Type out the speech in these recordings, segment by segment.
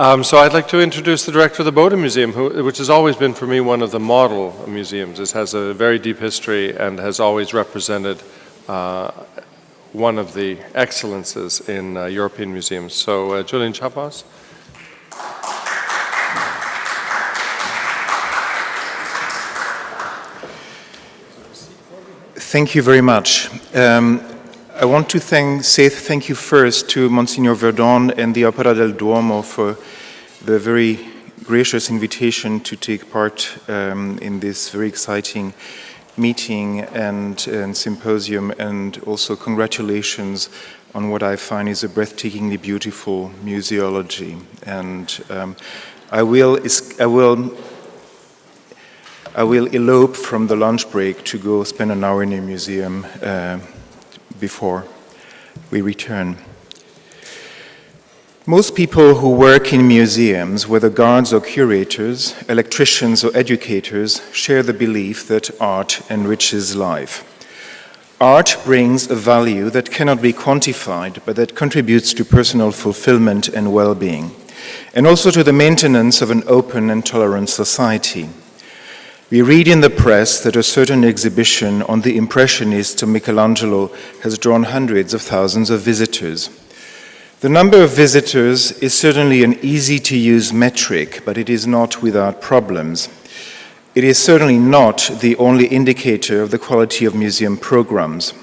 So I'd like to introduce the director of the Bode Museum, which has always been for me one of the model museums. It has a very deep history and has always represented one of the excellences in European museums. So Julien Chapuis. Thank you very much. I want to say thank you first to Monsignor Verdon and the Opera del Duomo for the very gracious invitation to take part in this very exciting meeting and symposium, and also congratulations on what I find is a breathtakingly beautiful museology. And I will elope from the lunch break to go spend an hour in a museum before we return. Most people who work in museums, whether guards or curators, electricians or educators, share the belief that art enriches life. Art brings a value that cannot be quantified, but that contributes to personal fulfillment and well-being, and also to the maintenance of an open and tolerant society. We read in the press that a certain exhibition on the Impressionists of Michelangelo has drawn hundreds of thousands of visitors. The number of visitors is certainly an easy-to-use metric, but it is not without problems. It is certainly not the only indicator of the quality of museum programs.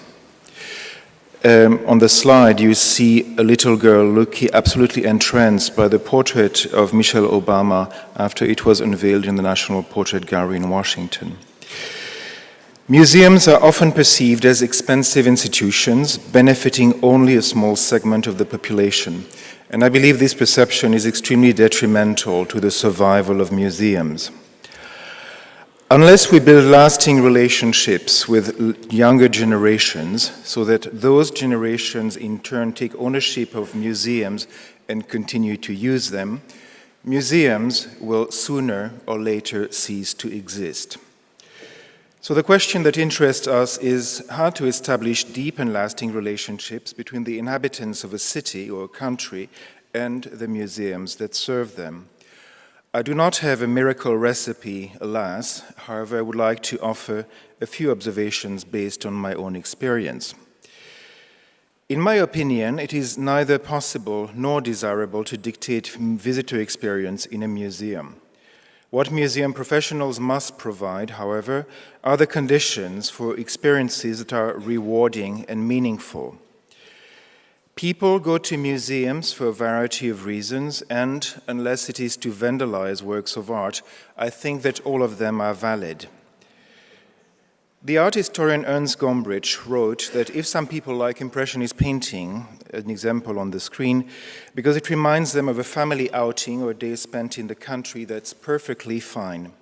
On the slide, you see a little girl looking absolutely entranced by the portrait of Michelle Obama after it was unveiled in the National Portrait Gallery in Washington. Museums are often perceived as expensive institutions, benefiting only a small segment of the population, and I believe this perception is extremely detrimental to the survival of museums. Unless we build lasting relationships with younger generations so that those generations in turn take ownership of museums and continue to use them, museums will sooner or later cease to exist. So the question that interests us is how to establish deep and lasting relationships between the inhabitants of a city or a country and the museums that serve them. I do not have a miracle recipe, alas. However, I would like to offer a few observations based on my own experience. In my opinion, it is neither possible nor desirable to dictate visitor experience in a museum. What museum professionals must provide, however, are the conditions for experiences that are rewarding and meaningful. People go to museums for a variety of reasons, and unless it is to vandalize works of art, I think that all of them are valid. The art historian Ernst Gombrich wrote that if some people like Impressionist painting, an example on the screen, because it reminds them of a family outing or a day spent in the country, that's perfectly fine.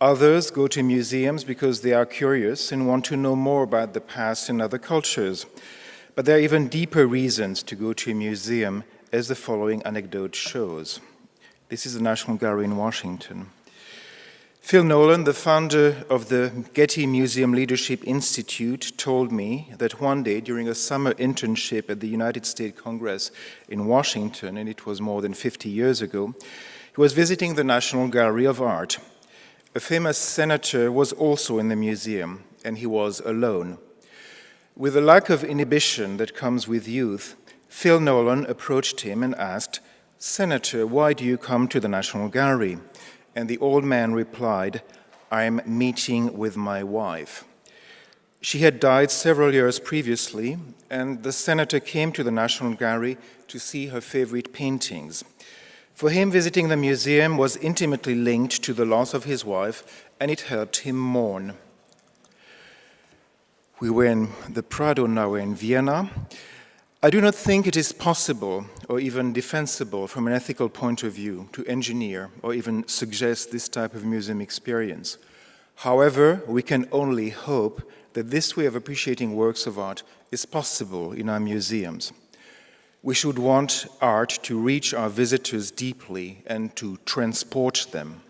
Others go to museums because they are curious and want to know more about the past and other cultures. But there are even deeper reasons to go to a museum, as the following anecdote shows. This is the National Gallery in Washington. Phil Nolan, the founder of the Getty Museum Leadership Institute, told me that one day during a summer internship at the United States Congress in Washington, and it was more than 50 years ago, he was visiting the National Gallery of Art. A famous senator was also in the museum, and he was alone. With the lack of inhibition that comes with youth, Phil Nolan approached him and asked, "Senator, why do you come to the National Gallery?" And the old man replied, "I'm meeting with my wife." She had died several years previously, and the senator came to the National Gallery to see her favorite paintings. For him, visiting the museum was intimately linked to the loss of his wife, and it helped him mourn. We were in the Prado, now we're in Vienna. I do not think it is possible or even defensible from an ethical point of view to engineer or even suggest this type of museum experience. However, we can only hope that this way of appreciating works of art is possible in our museums. We should want art to reach our visitors deeply and to transport them.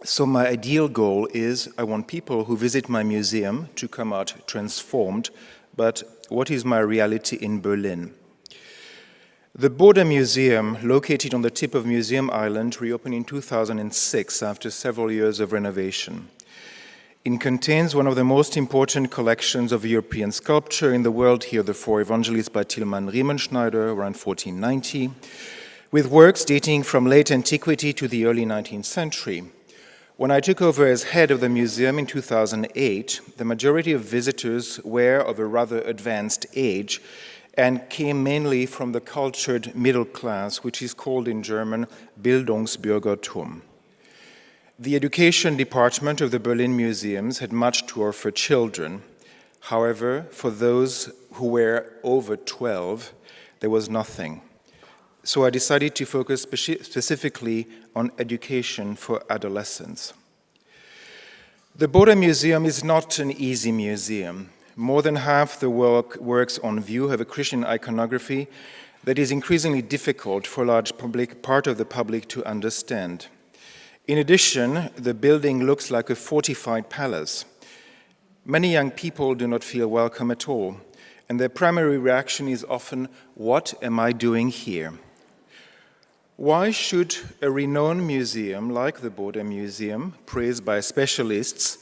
So my ideal goal is I want people who visit my museum to come out transformed, but what is my reality in Berlin? The Bode Museum, located on the tip of Museum Island, reopened in 2006 after several years of renovation. It contains one of the most important collections of European sculpture in the world, here the Four Evangelists by Tilman Riemenschneider, around 1490, with works dating from late antiquity to the early 19th century. When I took over as head of the museum in 2008, the majority of visitors were of a rather advanced age and came mainly from the cultured middle class, which is called in German Bildungsbürgertum. The education department of the Berlin museums had much to offer children. However, for those who were over 12, there was nothing. So I decided to focus specifically on education for adolescents. The Bode Museum is not an easy museum. More than half the works on view have a Christian iconography that is increasingly difficult for a large part of the public to understand. In addition, the building looks like a fortified palace. Many young people do not feel welcome at all, and their primary reaction is often, "What am I doing here?" Why should a renowned museum like the Bode Museum, praised by specialists,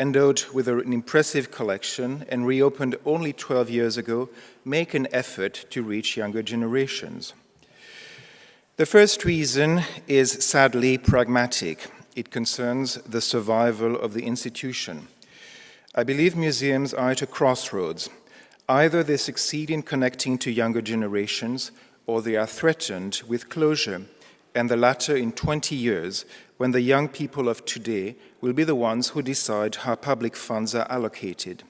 endowed with an impressive collection and reopened only 12 years ago, make an effort to reach younger generations? The first reason is sadly pragmatic. It concerns the survival of the institution. I believe museums are at a crossroads. Either they succeed in connecting to younger generations, or they are threatened with closure, and the latter in 20 years, when the young people of today will be the ones who decide how public funds are allocated.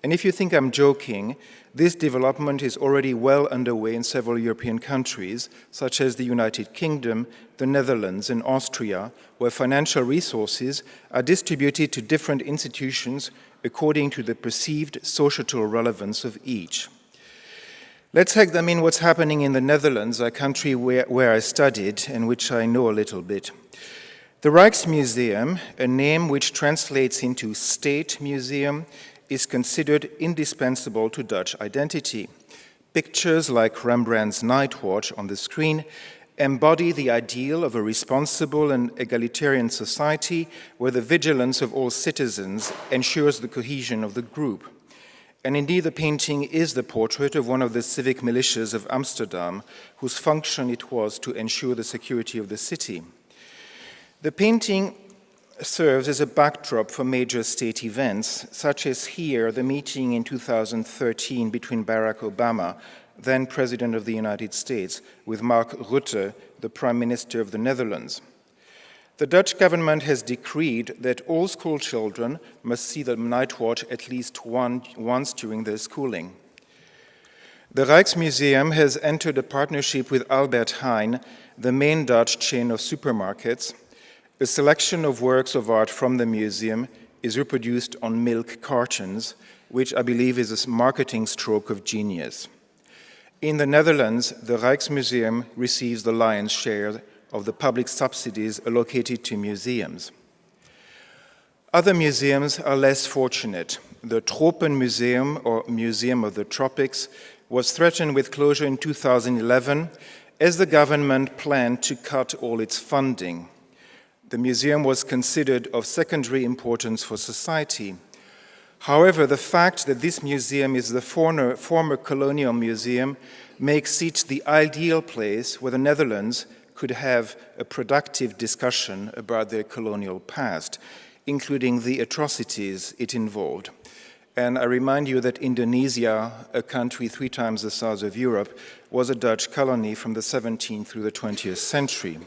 And if you think I'm joking, this development is already well underway in several European countries, such as the United Kingdom, the Netherlands, and Austria, where financial resources are distributed to different institutions according to the perceived societal relevance of each. Let's examine what's happening in the Netherlands, a country where I studied and which I know a little bit. The Rijksmuseum, a name which translates into State Museum, is considered indispensable to Dutch identity. Pictures like Rembrandt's Night Watch on the screen embody the ideal of a responsible and egalitarian society where the vigilance of all citizens ensures the cohesion of the group. And indeed, the painting is the portrait of one of the civic militias of Amsterdam, whose function it was to ensure the security of the city. The painting serves as a backdrop for major state events, such as here, the meeting in 2013 between Barack Obama, then President of the United States, with Mark Rutte, the Prime Minister of the Netherlands. The Dutch government has decreed that all school children must see the night watch at least once during their schooling. The Rijksmuseum has entered a partnership with Albert Heijn, the main Dutch chain of supermarkets. A selection of works of art from the museum is reproduced on milk cartons, which I believe is a marketing stroke of genius. In the Netherlands, the Rijksmuseum receives the lion's share of the public subsidies allocated to museums. Other museums are less fortunate. The Tropenmuseum, or Museum of the Tropics, was threatened with closure in 2011 as the government planned to cut all its funding. The museum was considered of secondary importance for society. However, the fact that this museum is the former colonial museum makes it the ideal place where the Netherlands could have a productive discussion about their colonial past, including the atrocities it involved. And I remind you that Indonesia, a country 3 times the size of Europe, was a Dutch colony from the 17th through the 20th century.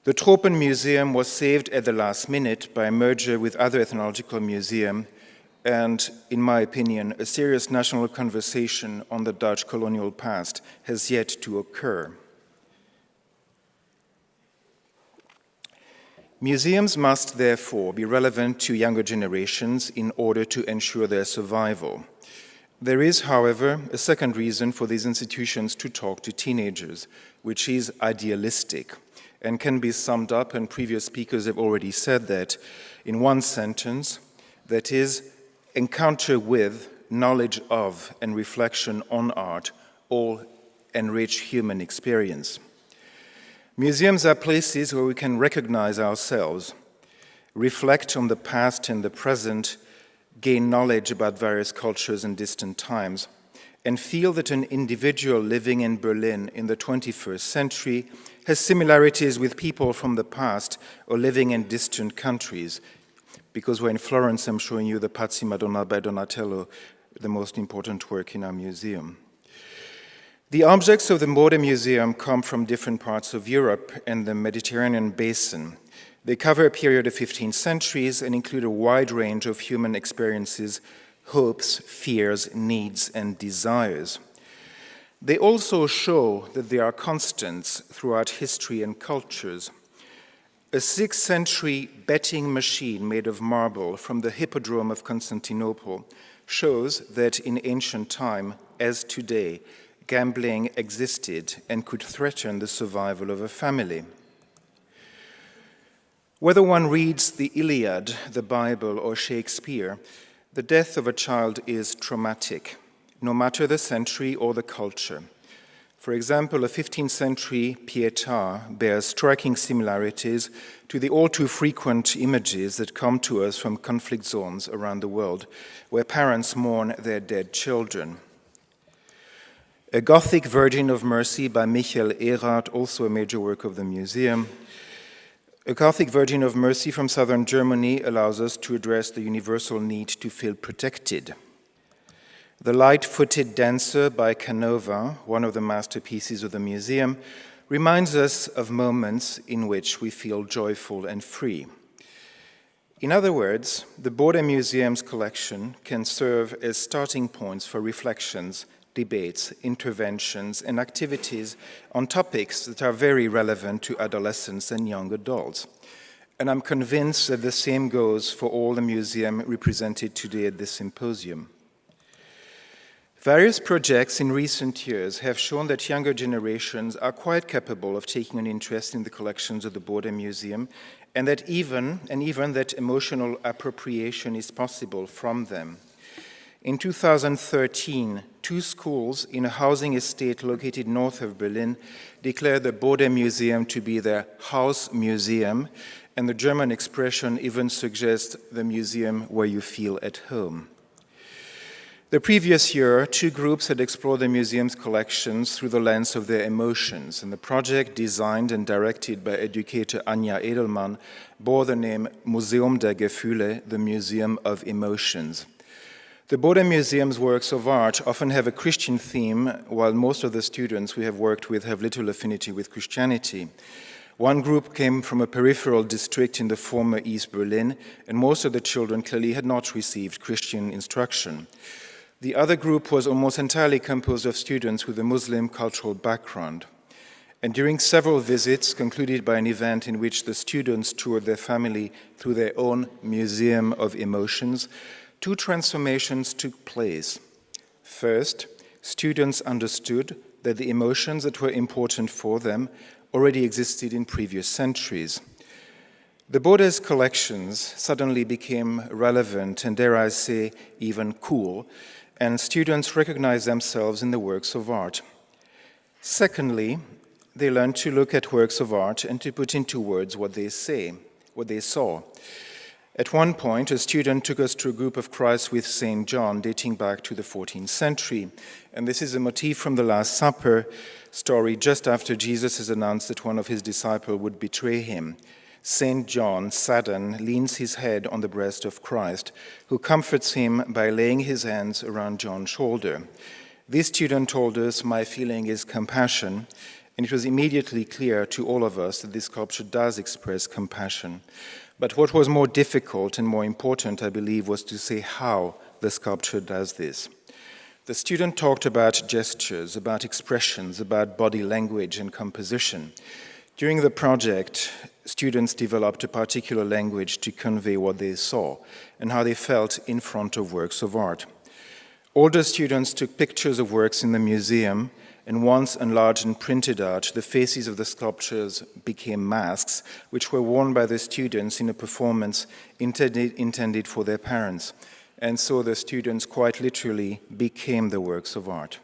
The Tropenmuseum was saved at the last minute by a merger with other ethnological museums, and, in my opinion, a serious national conversation on the Dutch colonial past has yet to occur. Museums must therefore be relevant to younger generations in order to ensure their survival. There is, however, a second reason for these institutions to talk to teenagers, which is idealistic, and can be summed up, and previous speakers have already said that, in one sentence, that is, encounter with, knowledge of, and reflection on art, all enrich human experience. Museums are places where we can recognize ourselves, reflect on the past and the present, gain knowledge about various cultures and distant times, and feel that an individual living in Berlin in the 21st century has similarities with people from the past or living in distant countries. Because we're in Florence, I'm showing you the Pazzi Madonna by Donatello, the most important work in our museum. The objects of the Bode Museum come from different parts of Europe and the Mediterranean basin. They cover a period of 15 centuries and include a wide range of human experiences, hopes, fears, needs, and desires. They also show that there are constants throughout history and cultures. A 6th century betting machine made of marble from the Hippodrome of Constantinople shows that in ancient time, as today, gambling existed and could threaten the survival of a family. Whether one reads the Iliad, the Bible, or Shakespeare, the death of a child is traumatic, no matter the century or the culture. For example, a 15th century Pietà bears striking similarities to the all too frequent images that come to us from conflict zones around the world, where parents mourn their dead children. A Gothic Virgin of Mercy by Michael Erath, also a major work of the museum. A Gothic Virgin of Mercy from southern Germany allows us to address the universal need to feel protected. The Light-Footed Dancer by Canova, one of the masterpieces of the museum, reminds us of moments in which we feel joyful and free. In other words, the Bode Museum's collection can serve as starting points for reflections, debates, interventions, and activities on topics that are very relevant to adolescents and young adults. And I'm convinced that the same goes for all the museums represented today at this symposium. Various projects in recent years have shown that younger generations are quite capable of taking an interest in the collections of the Bode Museum, and that even that emotional appropriation is possible from them. In 2013, 2 schools in a housing estate located north of Berlin declared the Bode Museum to be their house museum, and the German expression even suggests the museum where you feel at home. The previous year, 2 groups had explored the museum's collections through the lens of their emotions, and the project, designed and directed by educator Anja Edelmann, bore the name Museum der Gefühle, the Museum of Emotions. The Bode Museum's works of art often have a Christian theme, while most of the students we have worked with have little affinity with Christianity. One group came from a peripheral district in the former East Berlin, and most of the children clearly had not received Christian instruction. The other group was almost entirely composed of students with a Muslim cultural background. And during several visits, concluded by an event in which the students toured their family through their own Museum of Emotions, 2 transformations took place. First, students understood that the emotions that were important for them already existed in previous centuries. The Bode's collections suddenly became relevant and, dare I say, even cool, and students recognized themselves in the works of art. Secondly, they learned to look at works of art and to put into words what they saw. At one point, a student took us to a group of Christ with St. John dating back to the 14th century. And this is a motif from the Last Supper story just after Jesus has announced that one of his disciples would betray him. St. John, saddened, leans his head on the breast of Christ, who comforts him by laying his hands around John's shoulder. This student told us, "My feeling is compassion," and it was immediately clear to all of us that this sculpture does express compassion. But what was more difficult and more important, I believe, was to say how the sculpture does this. The student talked about gestures, about expressions, about body language and composition. During the project, students developed a particular language to convey what they saw and how they felt in front of works of art. Older students took pictures of works in the museum, and once enlarged and printed out, the faces of the sculptures became masks, which were worn by the students in a performance intended for their parents. And so the students quite literally became the works of art.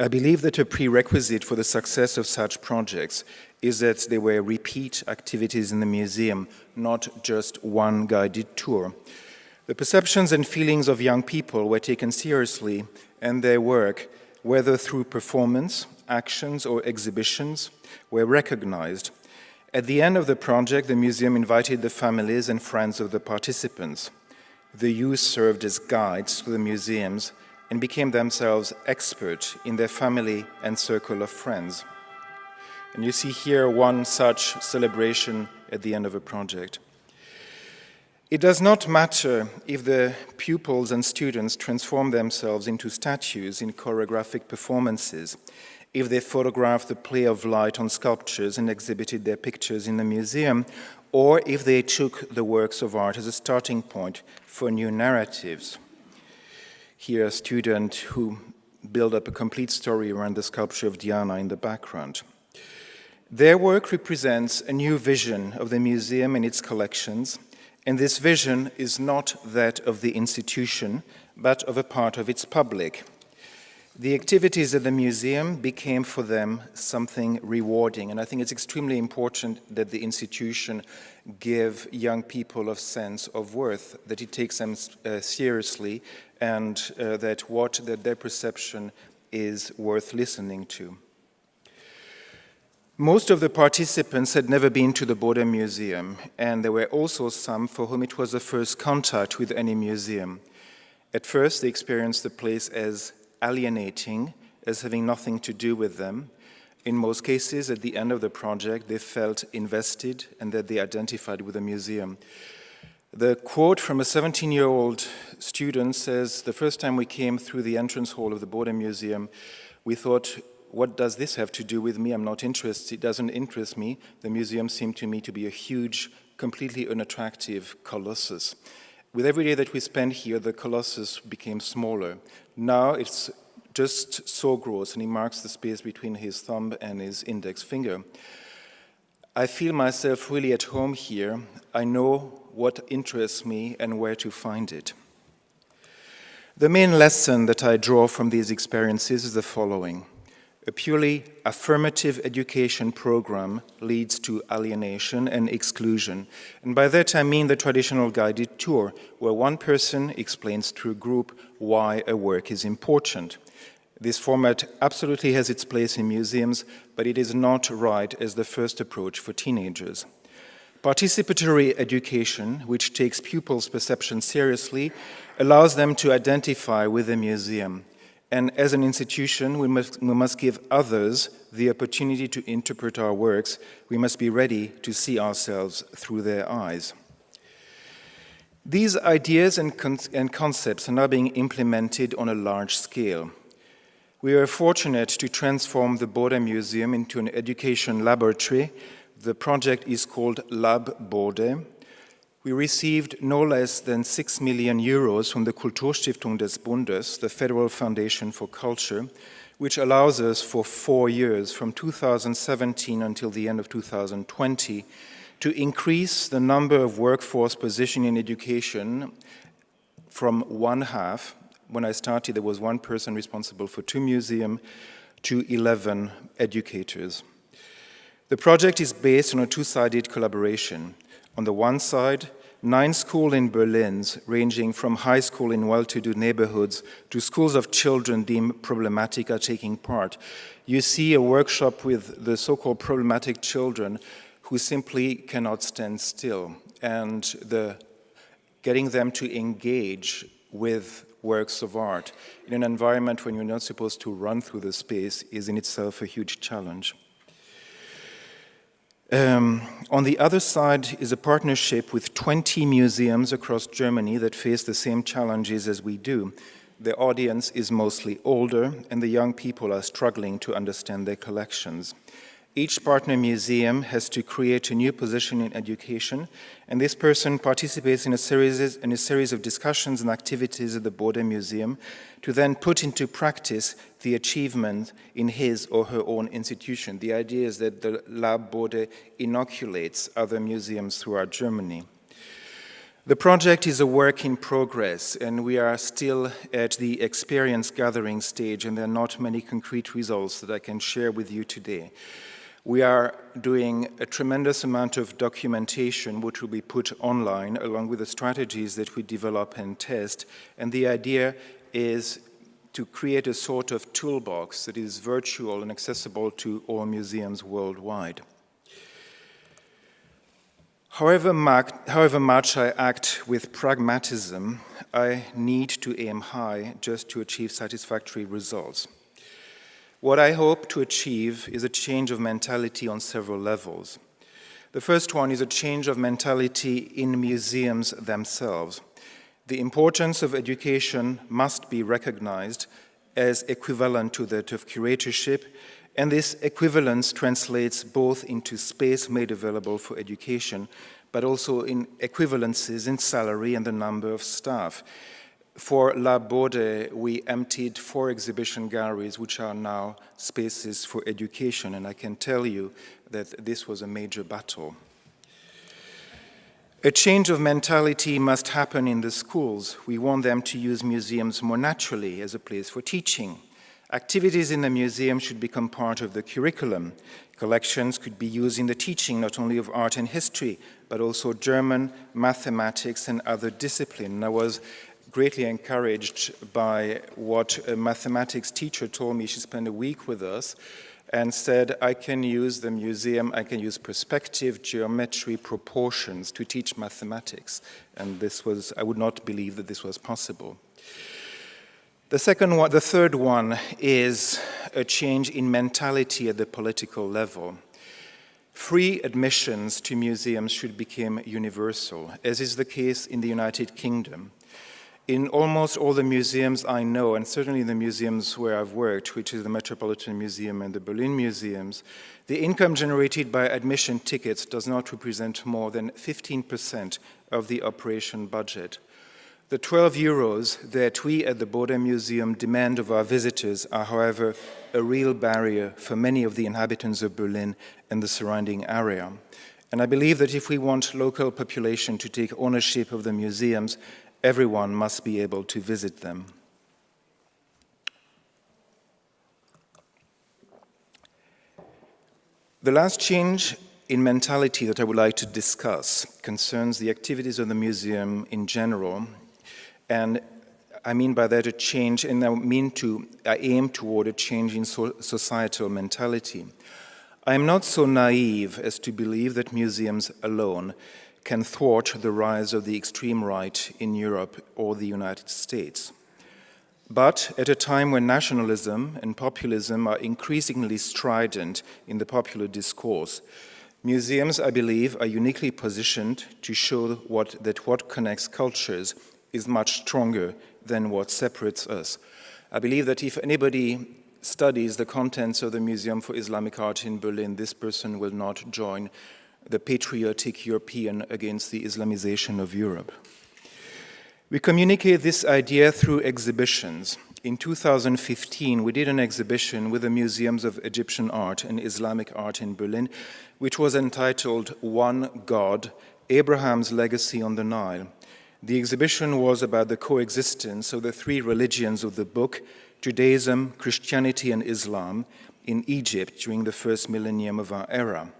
I believe that a prerequisite for the success of such projects is that there were repeat activities in the museum, not just one guided tour. The perceptions and feelings of young people were taken seriously, and their work, whether through performance, actions, or exhibitions, were recognized. At the end of the project, the museum invited the families and friends of the participants. The youth served as guides to the museums and became themselves expert in their family and circle of friends. And you see here one such celebration at the end of a project. It does not matter if the pupils and students transform themselves into statues in choreographic performances, if they photographed the play of light on sculptures and exhibited their pictures in the museum, or if they took the works of art as a starting point for new narratives. Here, a student who built up a complete story around the sculpture of Diana in the background. Their work represents a new vision of the museum and its collections, and this vision is not that of the institution, but of a part of its public. The activities at the museum became for them something rewarding, and I think it's extremely important that the institution give young people a sense of worth, that it takes them seriously, and that their perception is worth listening to. Most of the participants had never been to the Bode Museum, and there were also some for whom it was the first contact with any museum. At first, they experienced the place as alienating, as having nothing to do with them. In most cases, at the end of the project, they felt invested and that they identified with the museum. The quote from a 17-year-old student says, "The first time we came through the entrance hall of the Bode Museum, we thought, what does this have to do with me? I'm not interested. It doesn't interest me. The museum seemed to me to be a huge, completely unattractive colossus. With every day that we spent here, the colossus became smaller. Now it's just so gross," and he marks the space between his thumb and his index finger. "I feel myself really at home here. I know what interests me and where to find it." The main lesson that I draw from these experiences is the following. A purely affirmative education program leads to alienation and exclusion. And by that I mean the traditional guided tour, where one person explains to a group why a work is important. This format absolutely has its place in museums, but it is not right as the first approach for teenagers. Participatory education, which takes pupils' perception seriously, allows them to identify with the museum. And as an institution, we must give others the opportunity to interpret our works. We must be ready to see ourselves through their eyes. These ideas and concepts are now being implemented on a large scale. We are fortunate to transform the Bode Museum into an education laboratory. The project is called Lab Bode. We received no less than 6 million euros from the Kulturstiftung des Bundes, the Federal Foundation for Culture, which allows us for 4 years, from 2017 until the end of 2020, to increase the number of workforce positions in education from 1/2. When I started, there was one person responsible for 2 museums, to 11 educators. The project is based on a two-sided collaboration. On the one side, 9 schools in Berlin, ranging from high school in well-to-do neighborhoods to schools of children deemed problematic, are taking part. You see a workshop with the so-called problematic children who simply cannot stand still, and getting them to engage with works of art in an environment when you're not supposed to run through the space is in itself a huge challenge. On the other side is a partnership with 20 museums across Germany that face the same challenges as we do. The audience is mostly older, and the young people are struggling to understand their collections. Each partner museum has to create a new position in education, and this person participates in a series of discussions and activities at the Bode Museum to then put into practice the achievement in his or her own institution. The idea is that the Lab Bode inoculates other museums throughout Germany. The project is a work in progress, and we are still at the experience gathering stage, and there are not many concrete results that I can share with you today. We are doing a tremendous amount of documentation which will be put online along with the strategies that we develop and test, and the idea is to create a sort of toolbox that is virtual and accessible to all museums worldwide. However much I act with pragmatism, I need to aim high just to achieve satisfactory results. What I hope to achieve is a change of mentality on several levels. The first one is a change of mentality in museums themselves. The importance of education must be recognized as equivalent to that of curatorship, and this equivalence translates both into space made available for education, but also in equivalences in salary and the number of staff. For La Bode, we emptied 4 exhibition galleries, which are now spaces for education, and I can tell you that this was a major battle. A change of mentality must happen in the schools. We want them to use museums more naturally as a place for teaching. Activities in the museum should become part of the curriculum. Collections could be used in the teaching not only of art and history, but also German, mathematics, and other disciplines. I was greatly encouraged by what a mathematics teacher told me. She spent a week with us and said, I can use the museum, I can use perspective, geometry, proportions to teach mathematics. And this was, I would not believe that this was possible. The third one is a change in mentality at the political level. Free admissions to museums should become universal, as is the case in the United Kingdom. In almost all the museums I know, and certainly in the museums where I've worked, which is the Metropolitan Museum and the Berlin Museums, the income generated by admission tickets does not represent more than 15% of the operation budget. The 12 euros that we at the Bode Museum demand of our visitors are, however, a real barrier for many of the inhabitants of Berlin and the surrounding area. And I believe that if we want local population to take ownership of the museums, everyone must be able to visit them. The last change in mentality that I would like to discuss concerns the activities of the museum in general, and I mean by that a change, and I aim toward a change in societal mentality. I am not so naive as to believe that museums alone can thwart the rise of the extreme right in Europe or the United States. But at a time when nationalism and populism are increasingly strident in the popular discourse, museums, I believe, are uniquely positioned to show that what connects cultures is much stronger than what separates us. I believe that if anybody studies the contents of the Museum for Islamic Art in Berlin, this person will not join the patriotic European against the Islamization of Europe. We communicate this idea through exhibitions. In 2015, we did an exhibition with the Museums of Egyptian Art and Islamic Art in Berlin, which was entitled One God, Abraham's Legacy on the Nile. The exhibition was about the coexistence of the 3 religions of the book, Judaism, Christianity, and Islam, in Egypt during the first millennium of our era.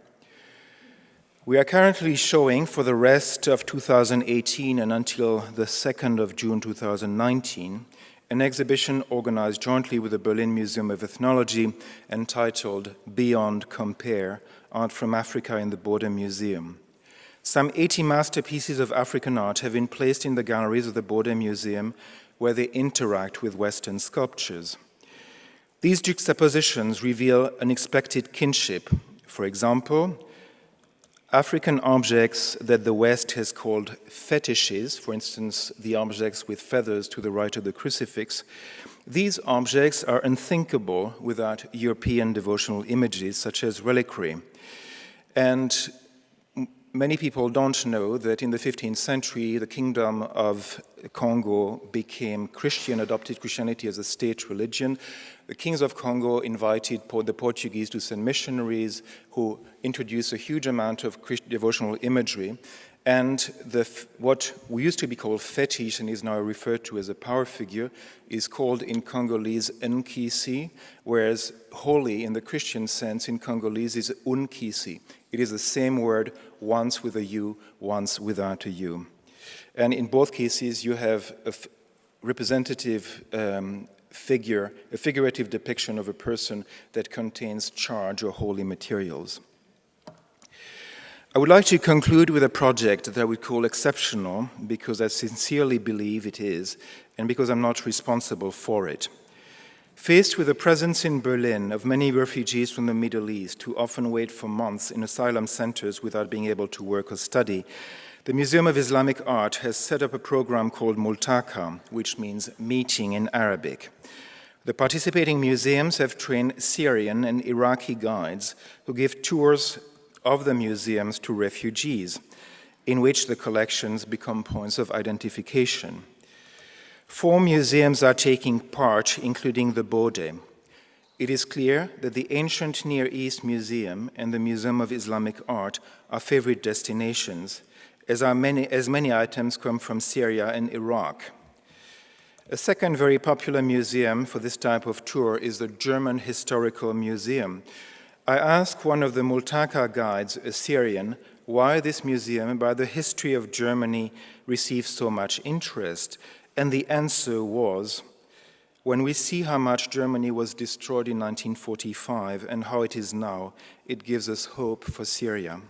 We are currently showing for the rest of 2018 and until the 2nd of June 2019, an exhibition organized jointly with the Berlin Museum of Ethnology entitled Beyond Compare, Art from Africa in the Bode Museum. Some 80 masterpieces of African art have been placed in the galleries of the Bode Museum where they interact with Western sculptures. These juxtapositions reveal unexpected kinship. For example, African objects that the West has called fetishes, for instance, the objects with feathers to the right of the crucifix, these objects are unthinkable without European devotional images such as reliquary. And many people don't know that in the 15th century, the Kingdom of Congo became Christian, adopted Christianity as a state religion. The kings of Congo invited the Portuguese to send missionaries who introduced a huge amount of devotional imagery. And what we used to be called fetish and is now referred to as a power figure is called in Congolese nkisi, whereas holy in the Christian sense in Congolese is unkisi. It is the same word, once with a U, once without a U. And in both cases, you have a representative figure, a figurative depiction of a person that contains charge or holy materials. I would like to conclude with a project that I would call exceptional because I sincerely believe it is and because I'm not responsible for it. Faced with the presence in Berlin of many refugees from the Middle East who often wait for months in asylum centers without being able to work or study, the Museum of Islamic Art has set up a program called Multaka, which means meeting in Arabic. The participating museums have trained Syrian and Iraqi guides who give tours of the museums to refugees, in which the collections become points of identification. 4 museums are taking part, including the Bode. It is clear that the Ancient Near East Museum and the Museum of Islamic Art are favorite destinations, as many items come from Syria and Iraq. A second very popular museum for this type of tour is the German Historical Museum. I asked one of the Multaka guides, a Syrian, why this museum, by the history of Germany, receives so much interest, and the answer was, when we see how much Germany was destroyed in 1945 and how it is now, it gives us hope for Syria.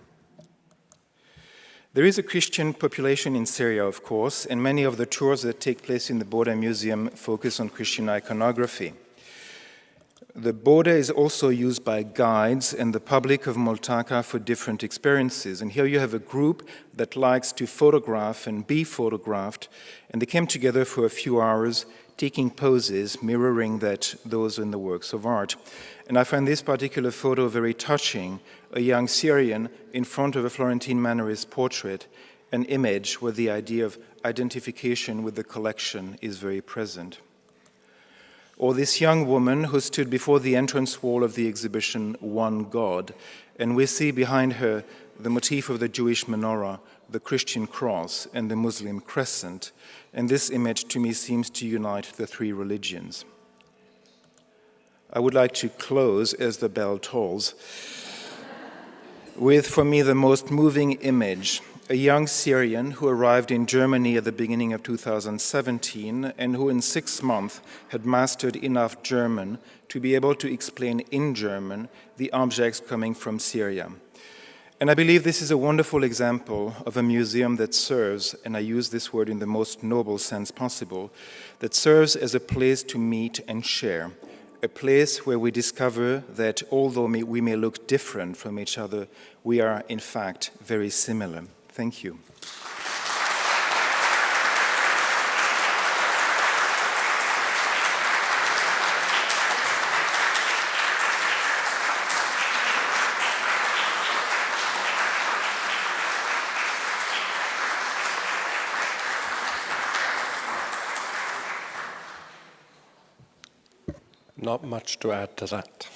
There is a Christian population in Syria, of course, and many of the tours that take place in the Bora Museum focus on Christian iconography. The Bode is also used by guides and the public of Multaka for different experiences. And here you have a group that likes to photograph and be photographed, and they came together for a few hours, taking poses mirroring those in the works of art. And I find this particular photo very touching, a young Syrian in front of a Florentine Mannerist portrait, an image where the idea of identification with the collection is very present. Or this young woman who stood before the entrance wall of the exhibition One God, and we see behind her the motif of the Jewish menorah, the Christian cross, and the Muslim crescent, and this image to me seems to unite the 3 religions. I would like to close, as the bell tolls, with, for me, the most moving image, a young Syrian who arrived in Germany at the beginning of 2017 and who in 6 months had mastered enough German to be able to explain in German the objects coming from Syria. And I believe this is a wonderful example of a museum that serves, and I use this word in the most noble sense possible, that serves as a place to meet and share, a place where we discover that although we may look different from each other, we are in fact very similar. Thank you. Not much to add to that.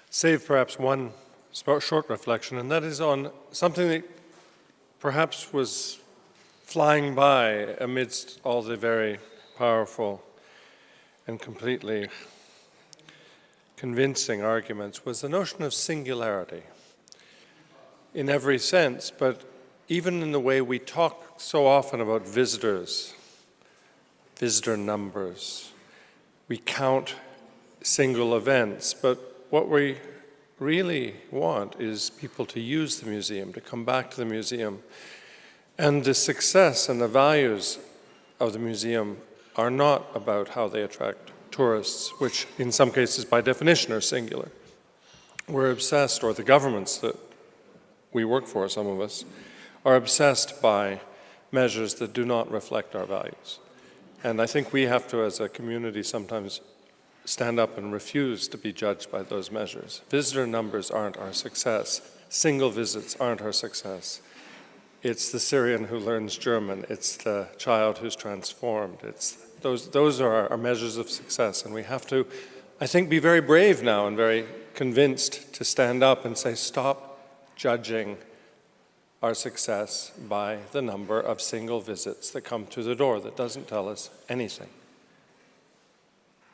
Save perhaps one short reflection, and that is on something that perhaps was flying by amidst all the very powerful and completely convincing arguments, was the notion of singularity in every sense, but even in the way we talk so often about visitors, visitor numbers. We count single events, but what we really want is people to use the museum, to come back to the museum. And the success and the values of the museum are not about how they attract tourists, which in some cases by definition are singular. We're obsessed, or the governments that we work for, some of us, are obsessed by measures that do not reflect our values. And I think we have to, as a community, sometimes stand up and refuse to be judged by those measures. Visitor numbers aren't our success. Single visits aren't our success. It's the Syrian who learns German. It's the child who's transformed. It's those are our measures of success. And we have to, I think, be very brave now and very convinced to stand up and say, stop judging our success by the number of single visits that come through the door that doesn't tell us anything.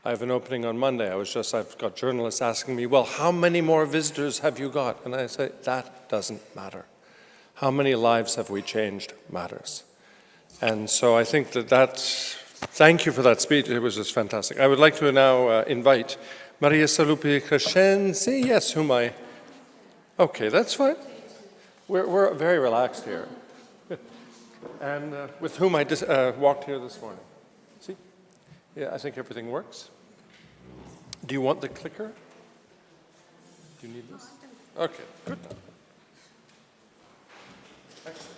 I have an opening on Monday. I've got journalists asking me, well, how many more visitors have you got? And I say, that doesn't matter. How many lives have we changed matters. And so I think thank you for that speech. It was just fantastic. I would like to now invite Maria Serlupi Crescenzi, yes, okay, that's fine. We're very relaxed here. And with whom I walked here this morning. See? Yeah, I think everything works. Do you want the clicker? Do you need this? Okay, good. Excellent.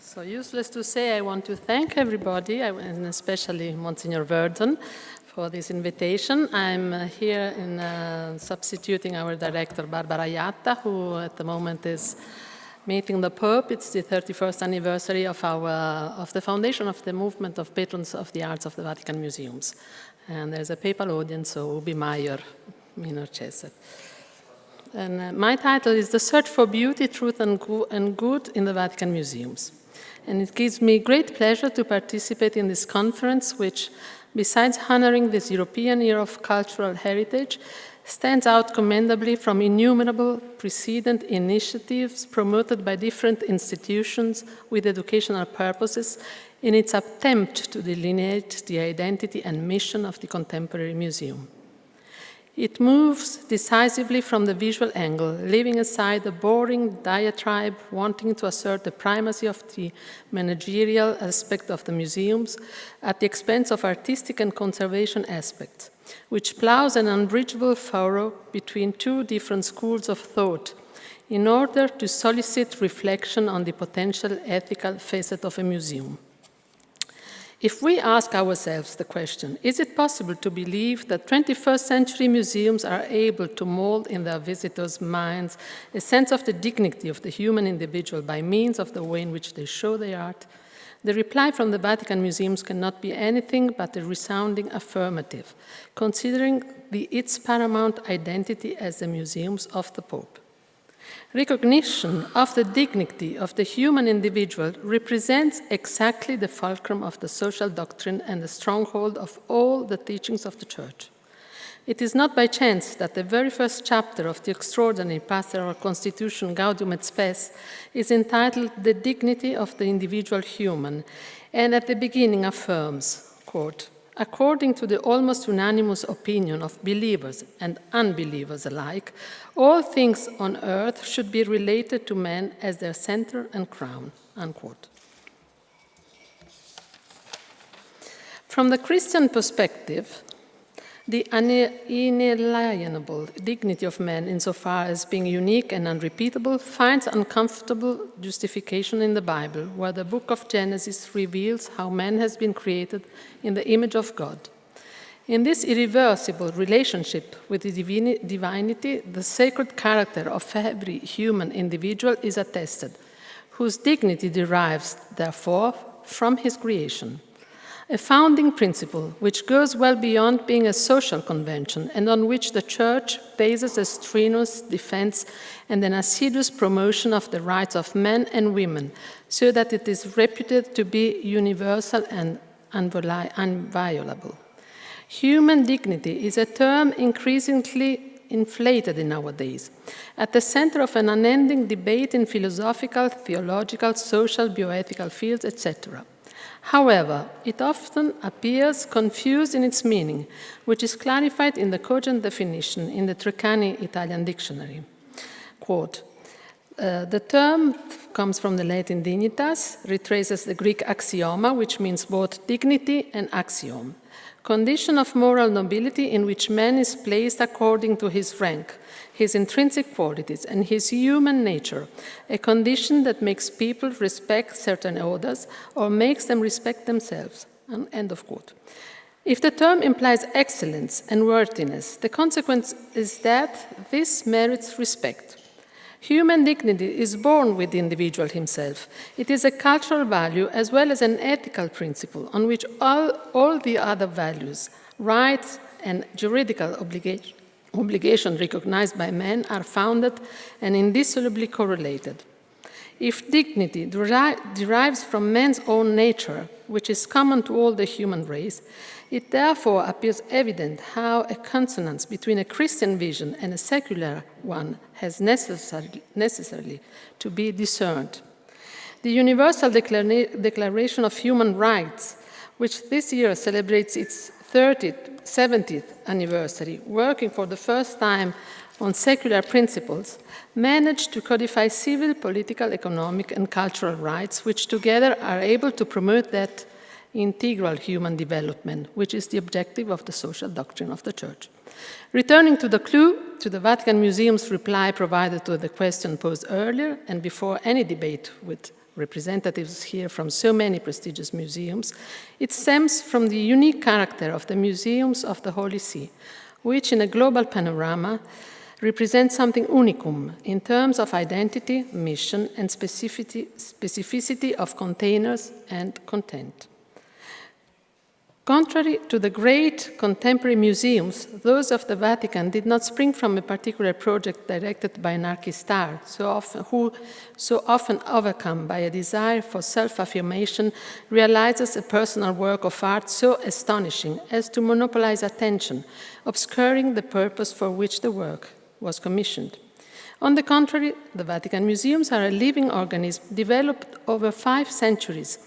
So useless to say, I want to thank everybody, and especially Monsignor Verdon, for this invitation. I'm here substituting our director, Barbara Iatta, who at the moment is meeting the Pope. It's the 31st anniversary of the foundation of the movement of patrons of the arts of the Vatican Museums. And there's a papal audience, so Ubi Maior, minor ceset. And my title is The Search for Beauty, Truth and Good in the Vatican Museums. And it gives me great pleasure to participate in this conference, which, besides honoring this European Year of Cultural Heritage, stands out commendably from innumerable precedent initiatives promoted by different institutions with educational purposes in its attempt to delineate the identity and mission of the contemporary museum. It moves decisively from the visual angle, leaving aside the boring diatribe wanting to assert the primacy of the managerial aspect of the museums at the expense of artistic and conservation aspects, which plows an unbridgeable furrow between two different schools of thought in order to solicit reflection on the potential ethical facet of a museum. If we ask ourselves the question, is it possible to believe that 21st century museums are able to mold in their visitors' minds a sense of the dignity of the human individual by means of the way in which they show their art? The reply from the Vatican Museums cannot be anything but a resounding affirmative, considering its paramount identity as the museums of the Pope. Recognition of the dignity of the human individual represents exactly the fulcrum of the social doctrine and the stronghold of all the teachings of the Church. It is not by chance that the very first chapter of the extraordinary pastoral constitution Gaudium et Spes is entitled The Dignity of the Individual Human, and at the beginning affirms, quote, according to the almost unanimous opinion of believers and unbelievers alike, all things on earth should be related to man as their center and crown, unquote. From the Christian perspective, the inalienable dignity of man, insofar as being unique and unrepeatable, finds uncomfortable justification in the Bible, where the book of Genesis reveals how man has been created in the image of God. In this irreversible relationship with the divinity, the sacred character of every human individual is attested, whose dignity derives, therefore, from his creation. A founding principle which goes well beyond being a social convention and on which the Church bases a strenuous defense and an assiduous promotion of the rights of men and women, so that it is reputed to be universal and inviolable. Human dignity is a term increasingly inflated in our days, at the center of an unending debate in philosophical, theological, social, bioethical fields, etc. However, it often appears confused in its meaning, which is clarified in the cogent definition in the Treccani Italian dictionary. Quote, the term comes from the Latin dignitas, retraces the Greek axioma, which means both dignity and axiom, condition of moral nobility in which man is placed according to his rank, his intrinsic qualities, and his human nature, a condition that makes people respect certain orders or makes them respect themselves. End of quote. If the term implies excellence and worthiness, the consequence is that this merits respect. Human dignity is born with the individual himself. It is a cultural value as well as an ethical principle on which all the other values, rights, and juridical obligations recognized by men are founded and indissolubly correlated. If dignity derives from man's own nature, which is common to all the human race, it therefore appears evident how a consonance between a Christian vision and a secular one has necessarily to be discerned. The Universal Declaration of Human Rights, which this year celebrates its 70th anniversary, working for the first time on secular principles, managed to codify civil, political, economic, and cultural rights, which together are able to promote that integral human development, which is the objective of the social doctrine of the Church. Returning to the clue, to the Vatican Museum's reply provided to the question posed earlier, and before any debate with representatives here from so many prestigious museums, it stems from the unique character of the museums of the Holy See, which in a global panorama represent something unicum in terms of identity, mission, and specificity of containers and content. Contrary to the great contemporary museums, those of the Vatican did not spring from a particular project directed by an archistar, who, so often overcome by a desire for self-affirmation, realizes a personal work of art so astonishing as to monopolize attention, obscuring the purpose for which the work was commissioned. On the contrary, the Vatican Museums are a living organism developed over 5 centuries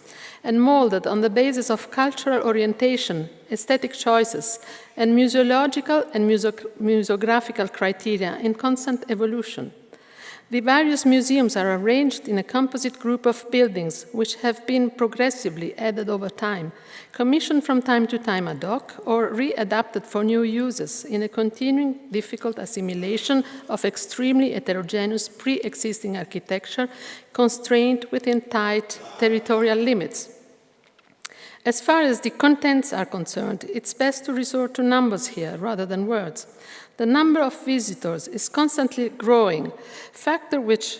and molded on the basis of cultural orientation, aesthetic choices, and museological and museographical criteria in constant evolution. The various museums are arranged in a composite group of buildings which have been progressively added over time, commissioned from time to time ad hoc, or readapted for new uses in a continuing difficult assimilation of extremely heterogeneous pre-existing architecture constrained within tight territorial limits. As far as the contents are concerned, it's best to resort to numbers here rather than words. The number of visitors is constantly growing, factor which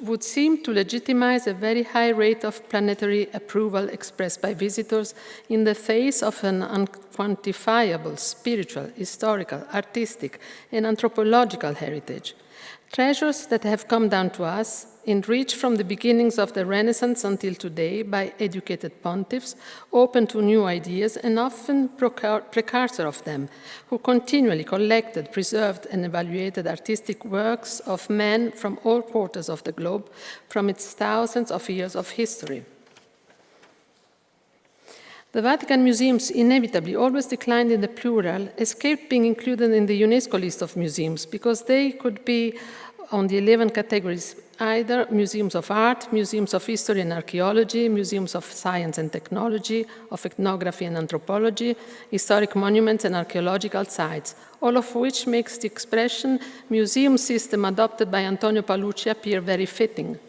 would seem to legitimize a very high rate of planetary approval expressed by visitors in the face of an unquantifiable spiritual, historical, artistic, and anthropological heritage. Treasures that have come down to us, enriched from the beginnings of the Renaissance until today by educated pontiffs, open to new ideas and often precursor of them, who continually collected, preserved, and evaluated artistic works of men from all quarters of the globe, from its thousands of years of history. The Vatican Museums inevitably always declined in the plural, escaped being included in the UNESCO list of museums because they could be on the 11 categories, either museums of art, museums of history and archaeology, museums of science and technology, of ethnography and anthropology, historic monuments and archaeological sites, all of which makes the expression museum system adopted by Antonio Paolucci appear very fitting.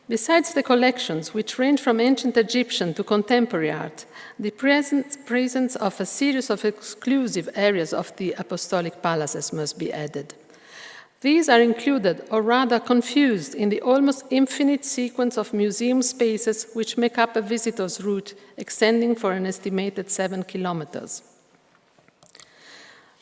Besides the collections, which range from ancient Egyptian to contemporary art, the presence of a series of exclusive areas of the Apostolic Palaces must be added. These are included, or rather confused, in the almost infinite sequence of museum spaces which make up a visitor's route extending for an estimated 7 kilometers.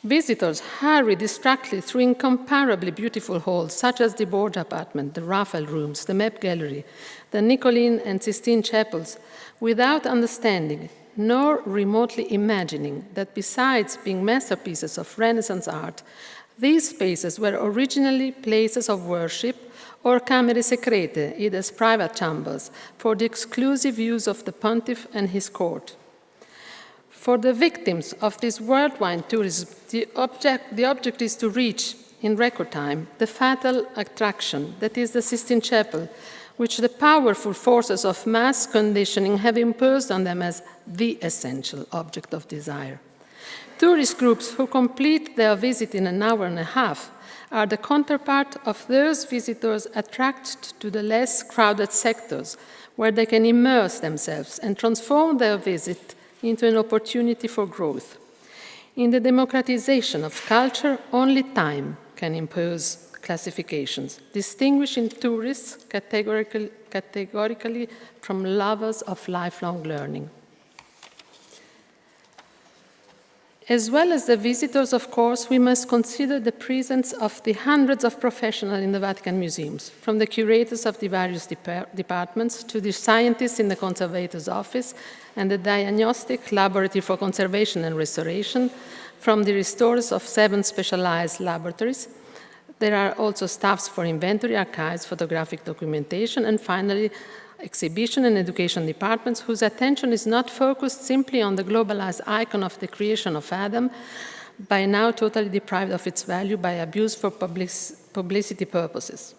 Visitors hurry distractedly through incomparably beautiful halls, such as the Borgia apartment, the Raphael rooms, the Map Gallery, the Niccolene and Sistine chapels, without understanding nor remotely imagining that besides being masterpieces of Renaissance art, these spaces were originally places of worship or camere secrete, id as private chambers, for the exclusive use of the pontiff and his court. For the victims of this worldwide tourism, the object is to reach, in record time, the fatal attraction, that is the Sistine Chapel, which the powerful forces of mass conditioning have imposed on them as the essential object of desire. Tourist groups who complete their visit in an hour and a half are the counterpart of those visitors attracted to the less crowded sectors, where they can immerse themselves and transform their visit into an opportunity for growth. In the democratization of culture, only time can impose classifications, distinguishing tourists categorically from lovers of lifelong learning. As well as the visitors, of course, we must consider the presence of the hundreds of professionals in the Vatican museums, from the curators of the various departments to the scientists in the conservator's office and the diagnostic laboratory for conservation and restoration, from the restorers of 7 specialized laboratories. There are also staffs for inventory, archives, photographic documentation, and finally, exhibition and education departments whose attention is not focused simply on the globalized icon of the creation of Adam, by now totally deprived of its value by abuse for publicity purposes.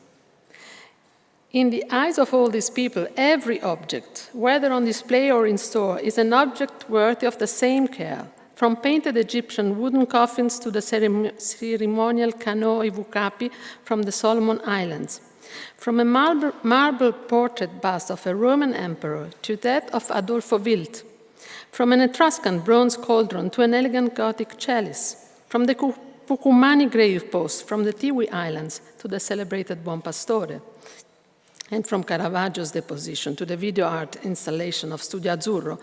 In the eyes of all these people, every object, whether on display or in store, is an object worthy of the same care, from painted Egyptian wooden coffins to the ceremonial canoe vucapi from the Solomon Islands. From a marble portrait bust of a Roman emperor to that of Adolfo Wild, from an Etruscan bronze cauldron to an elegant Gothic chalice, from the Pucumani grave post from the Tiwi Islands to the celebrated Buon Pastore, and from Caravaggio's Deposition to the video art installation of Studio Azzurro,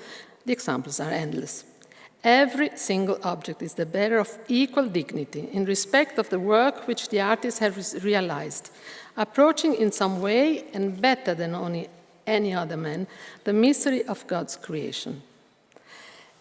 the examples are endless. Every single object is the bearer of equal dignity in respect of the work which the artist has realized, approaching in some way, and better than any other man, the mystery of God's creation.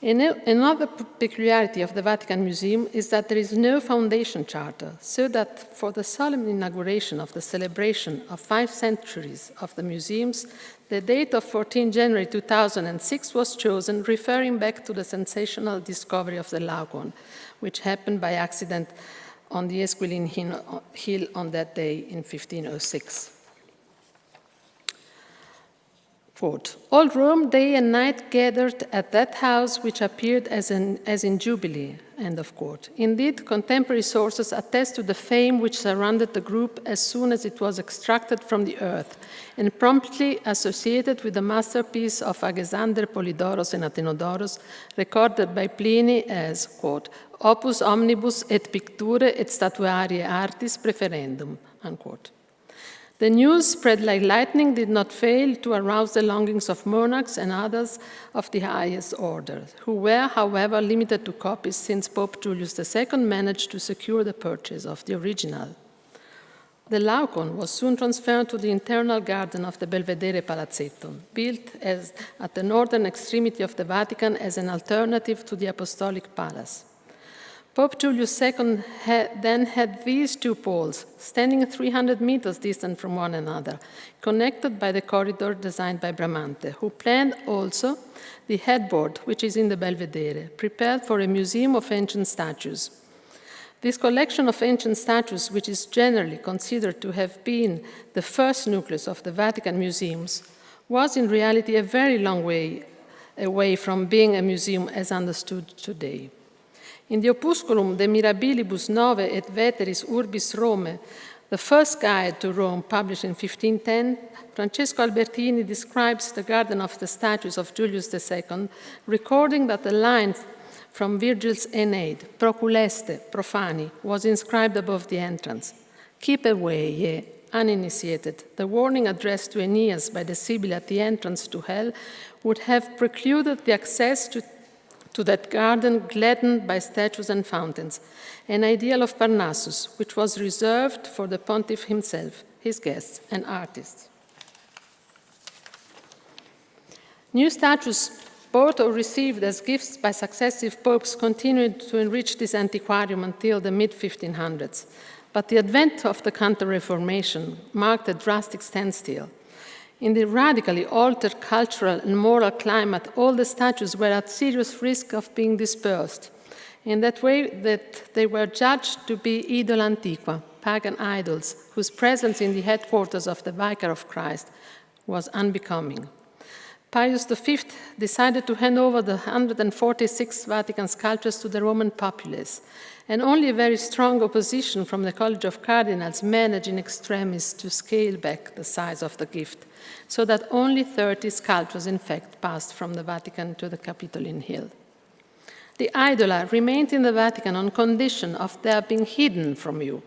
Another peculiarity of the Vatican Museum is that there is no foundation charter, so that for the solemn inauguration of the celebration of 5 centuries of the museums, the date of 14 January 2006 was chosen, referring back to the sensational discovery of the Laocoon, which happened by accident on the Esquilin Hill on that day in 1506. Quote, all Rome day and night gathered at that house which appeared as in Jubilee, end of quote. Indeed, contemporary sources attest to the fame which surrounded the group as soon as it was extracted from the earth and promptly associated with the masterpiece of Agesilander Polydoros and Athenodoros, recorded by Pliny as, quote, opus omnibus et picture et statuarie artis preferendum, unquote. The news, spread like lightning, did not fail to arouse the longings of monarchs and others of the highest order, who were, however, limited to copies since Pope Julius II managed to secure the purchase of the original. The Laocoon was soon transferred to the internal garden of the Belvedere Palazzetto, built at the northern extremity of the Vatican as an alternative to the Apostolic Palace. Pope Julius II then had these 2 poles, standing 300 meters distant from one another, connected by the corridor designed by Bramante, who planned also the headboard, which is in the Belvedere, prepared for a museum of ancient statues. This collection of ancient statues, which is generally considered to have been the first nucleus of the Vatican museums, was in reality a very long way away from being a museum as understood today. In the opusculum De Mirabilibus Nove et Veteris Urbis Rome, the first guide to Rome, published in 1510, Francesco Albertini describes the garden of the statues of Julius II, recording that the line from Virgil's Aeneid, Proculeste, profani, was inscribed above the entrance. Keep away, ye uninitiated. The warning addressed to Aeneas by the Sibyl at the entrance to hell would have precluded the access to that garden gladdened by statues and fountains, an ideal of Parnassus, which was reserved for the pontiff himself, his guests, and artists. New statues bought or received as gifts by successive popes continued to enrich this antiquarium until the mid-1500s, but the advent of the Counter-Reformation marked a drastic standstill. In the radically altered cultural and moral climate, all the statues were at serious risk of being dispersed, in that way that they were judged to be idol antiqua, pagan idols, whose presence in the headquarters of the Vicar of Christ was unbecoming. Pius V decided to hand over the 146 Vatican sculptures to the Roman populace, and only a very strong opposition from the College of Cardinals managed in extremis to scale back the size of the gift, so that only 30 sculptures, in fact, passed from the Vatican to the Capitoline Hill. The idola remained in the Vatican on condition of their being hidden from you,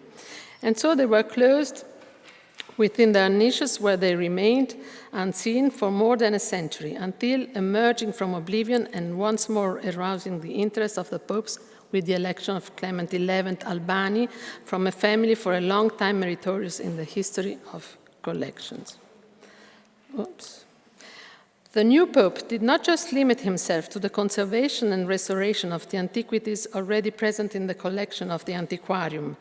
and so they were closed within their niches where they remained unseen for more than a century, until emerging from oblivion and once more arousing the interest of the popes with the election of Clement XI Albani from a family for a long time meritorious in the history of collections. Oops. The new pope did not just limit himself to the conservation and restoration of the antiquities already present in the collection of the Antiquarium,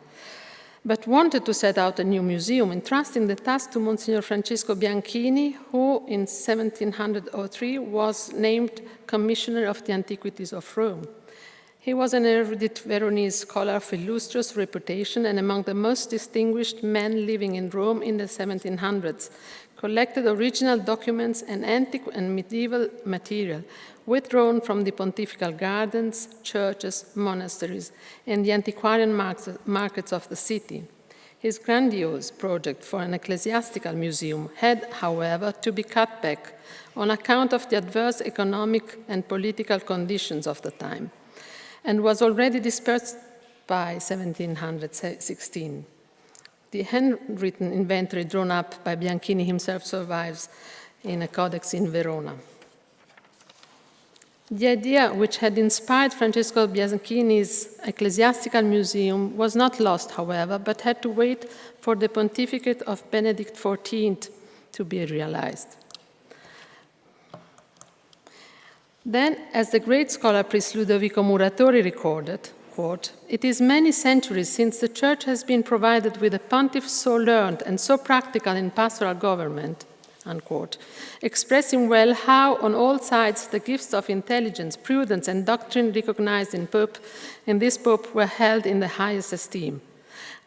but wanted to set out a new museum, entrusting the task to Monsignor Francesco Bianchini, who in 1703 was named Commissioner of the Antiquities of Rome. He was an erudite Veronese scholar of illustrious reputation and among the most distinguished men living in Rome in the 1700s, collected original documents and antique and medieval material withdrawn from the pontifical gardens, churches, monasteries, and the antiquarian markets of the city. His grandiose project for an ecclesiastical museum had, however, to be cut back on account of the adverse economic and political conditions of the time, and was already dispersed by 1716. The handwritten inventory drawn up by Bianchini himself survives in a codex in Verona. The idea which had inspired Francesco Bianchini's ecclesiastical museum was not lost, however, but had to wait for the pontificate of Benedict XIV to be realized. Then, as the great scholar priest Ludovico Muratori recorded, quote, "It is many centuries since the Church has been provided with a pontiff so learned and so practical in pastoral government," unquote, expressing well how on all sides the gifts of intelligence, prudence, and doctrine recognized in this Pope were held in the highest esteem.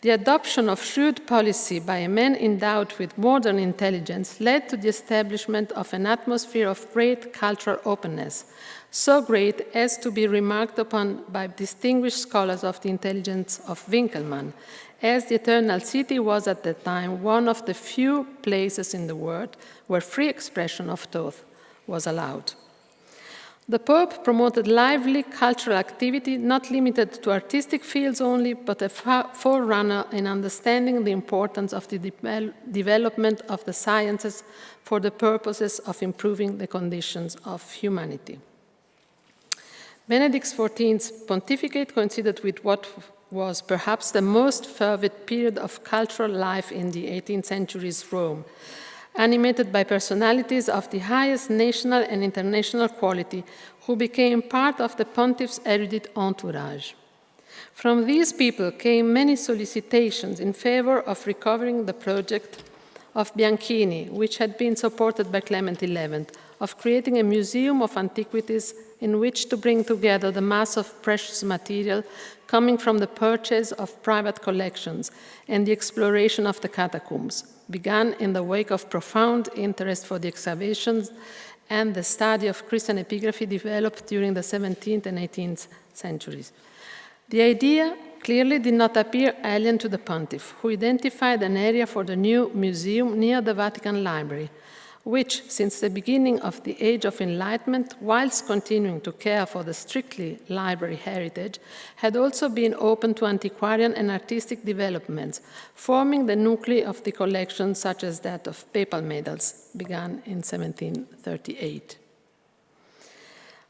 The adoption of shrewd policy by a man endowed with modern intelligence led to the establishment of an atmosphere of great cultural openness, so great as to be remarked upon by distinguished scholars of the intelligence of Winkelmann, as the Eternal City was at the time one of the few places in the world where free expression of thought was allowed. The Pope promoted lively cultural activity, not limited to artistic fields only, but a forerunner in understanding the importance of the development of the sciences for the purposes of improving the conditions of humanity. Benedict XIV's pontificate coincided with what was perhaps the most fervid period of cultural life in the 18th century's Rome, animated by personalities of the highest national and international quality who became part of the pontiff's erudite entourage. From these people came many solicitations in favor of recovering the project of Bianchini, which had been supported by Clement XI, of creating a museum of antiquities in which to bring together the mass of precious material coming from the purchase of private collections and the exploration of the catacombs, began in the wake of profound interest for the excavations and the study of Christian epigraphy developed during the 17th and 18th centuries. The idea clearly did not appear alien to the pontiff, who identified an area for the new museum near the Vatican Library, which, since the beginning of the Age of Enlightenment, whilst continuing to care for the strictly library heritage, had also been open to antiquarian and artistic developments, forming the nuclei of the collection, such as that of papal medals, begun in 1738.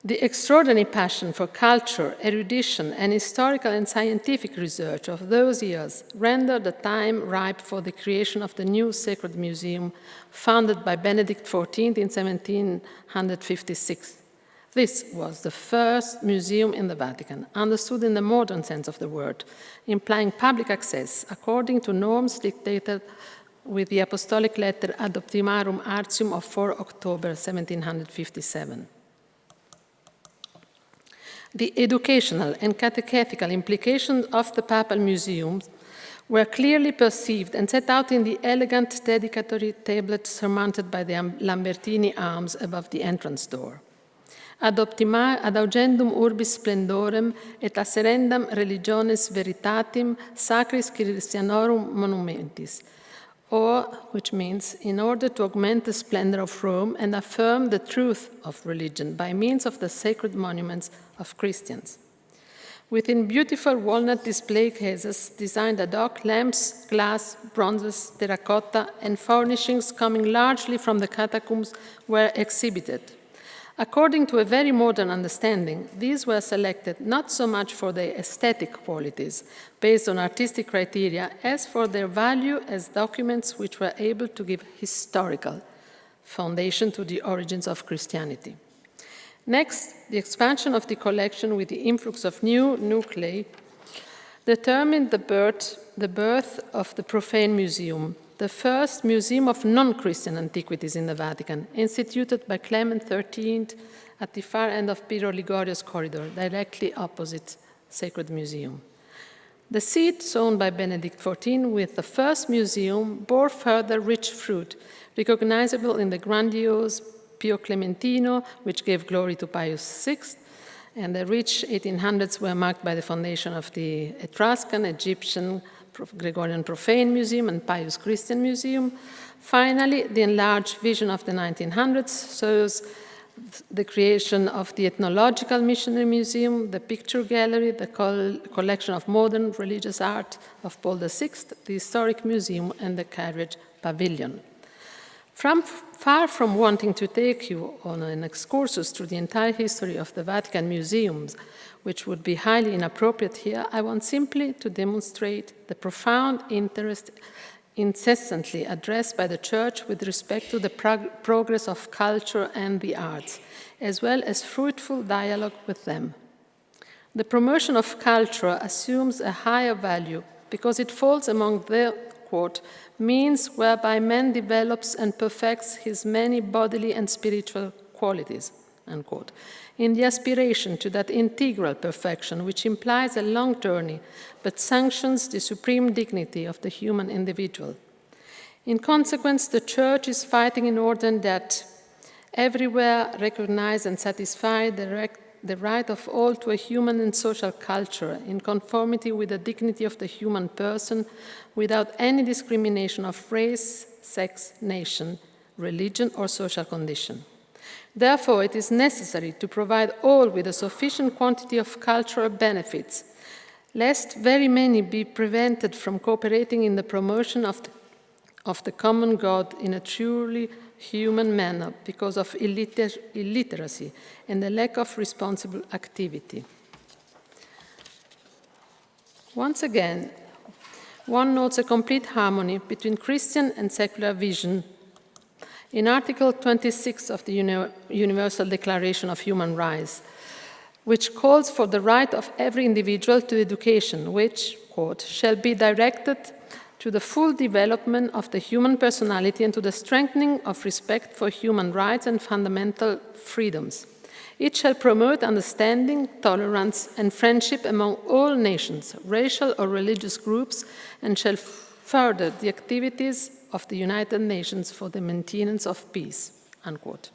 The extraordinary passion for culture, erudition, and historical and scientific research of those years rendered the time ripe for the creation of the new Sacred Museum founded by Benedict XIV in 1756. This was the first museum in the Vatican, understood in the modern sense of the word, implying public access according to norms dictated with the Apostolic Letter Ad Optimarum Artium of 4 October 1757. The educational and catechetical implications of the Papal Museums were clearly perceived and set out in the elegant dedicatory tablet surmounted by the Lambertini arms above the entrance door. Ad augendum urbis splendorem et asserendam religiones veritatem sacris Christianorum monumentis, or, which means, in order to augment the splendor of Rome and affirm the truth of religion by means of the sacred monuments of Christians. Within beautiful walnut display cases designed ad hoc, lamps, glass, bronzes, terracotta, and furnishings coming largely from the catacombs were exhibited. According to a very modern understanding, these were selected not so much for their aesthetic qualities, based on artistic criteria, as for their value as documents which were able to give historical foundation to the origins of Christianity. Next, the expansion of the collection with the influx of new nuclei determined the birth of the Profane Museum, the first museum of non-Christian antiquities in the Vatican, instituted by Clement XIII at the far end of Piero Ligorio's corridor, directly opposite Sacred Museum. The seed sown by Benedict XIV with the first museum bore further rich fruit, recognizable in the grandiose Pio Clementino, which gave glory to Pius VI, and the rich 1800s were marked by the foundation of the Etruscan, Egyptian, Gregorian Profane Museum and Pius Christian Museum. Finally, the enlarged vision of the 1900s shows the creation of the Ethnological Missionary Museum, the Picture Gallery, the collection of modern religious art of Paul VI, the Historic Museum, and the Carriage Pavilion. Far from wanting to take you on an excursus through the entire history of the Vatican museums, which would be highly inappropriate here, I want simply to demonstrate the profound interest incessantly addressed by the Church with respect to the progress of culture and the arts, as well as fruitful dialogue with them. The promotion of culture assumes a higher value because it falls among the, quote, means whereby man develops and perfects his many bodily and spiritual qualities, unquote, in the aspiration to that integral perfection which implies a long journey but sanctions the supreme dignity of the human individual. In consequence, the Church is fighting in order that everywhere recognize and satisfy the right of all to a human and social culture in conformity with the dignity of the human person without any discrimination of race, sex, nation, religion, or social condition. Therefore, it is necessary to provide all with a sufficient quantity of cultural benefits, lest very many be prevented from cooperating in the promotion of the common God in a truly human manner because of illiteracy and the lack of responsible activity. Once again, one notes a complete harmony between Christian and secular vision in Article 26 of the Universal Declaration of Human Rights, which calls for the right of every individual to education, which, quote, shall be directed to the full development of the human personality and to the strengthening of respect for human rights and fundamental freedoms. It shall promote understanding, tolerance, and friendship among all nations, racial or religious groups, and shall further the activities of the United Nations for the maintenance of peace, unquote.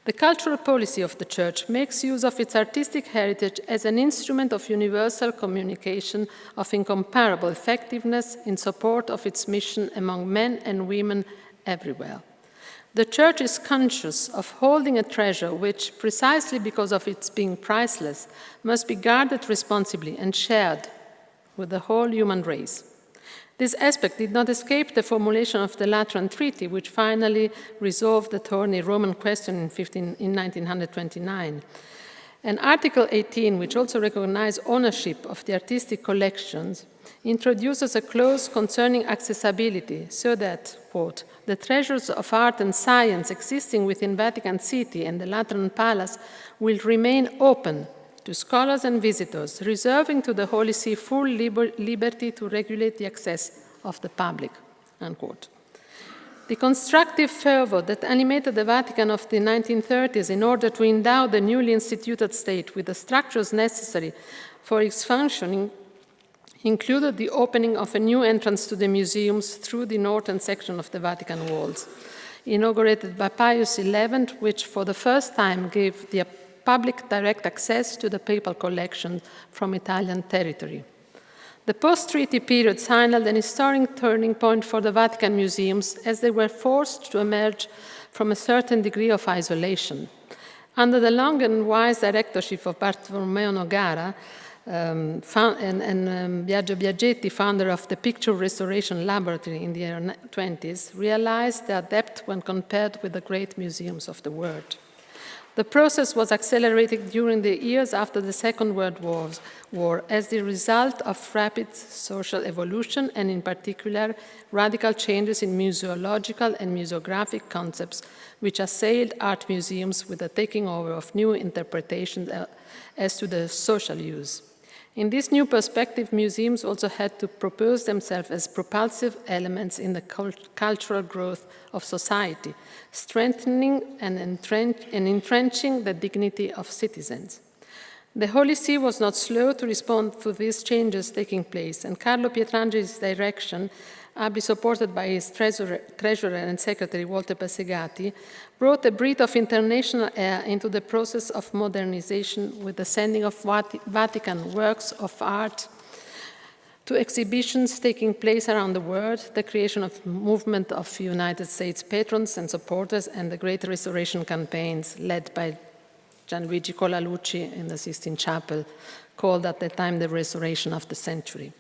The cultural policy of the Church makes use of its artistic heritage as an instrument of universal communication of incomparable effectiveness in support of its mission among men and women everywhere. The Church is conscious of holding a treasure which, precisely because of its being priceless, must be guarded responsibly and shared with the whole human race. This aspect did not escape the formulation of the Lateran Treaty, which finally resolved the thorny Roman question in 1929. And Article 18, which also recognized ownership of the artistic collections, introduces a clause concerning accessibility so that, quote, the treasures of art and science existing within Vatican City and the Lateran Palace will remain open to scholars and visitors, reserving to the Holy See full liberty to regulate the access of the public, unquote. The constructive fervor that animated the Vatican of the 1930s in order to endow the newly instituted state with the structures necessary for its functioning included the opening of a new entrance to the museums through the northern section of the Vatican walls, inaugurated by Pius XI, which for the first time gave the public direct access to the papal collection from Italian territory. The post-treaty period signaled an historic turning point for the Vatican museums as they were forced to emerge from a certain degree of isolation. Under the long and wise directorship of Bartolomeo Nogara, Biagio Biaggetti, founder of the Picture Restoration Laboratory in the early 20s, realized their depth when compared with the great museums of the world. The process was accelerated during the years after the Second World War as the result of rapid social evolution and, in particular, radical changes in museological and museographic concepts, which assailed art museums with the taking over of new interpretations as to the social use. In this new perspective, museums also had to propose themselves as propulsive elements in the cultural growth of society, strengthening and entrenching the dignity of citizens. The Holy See was not slow to respond to these changes taking place, and Carlo Pietrangeli's direction, ably supported by his treasurer and secretary Walter Passegati, brought a breath of international air into the process of modernization with the sending of Vatican works of art to exhibitions taking place around the world, the creation of movement of United States patrons and supporters, and the great restoration campaigns led by Gianluigi Colalucci in the Sistine Chapel, called at the time the Restoration of the Century.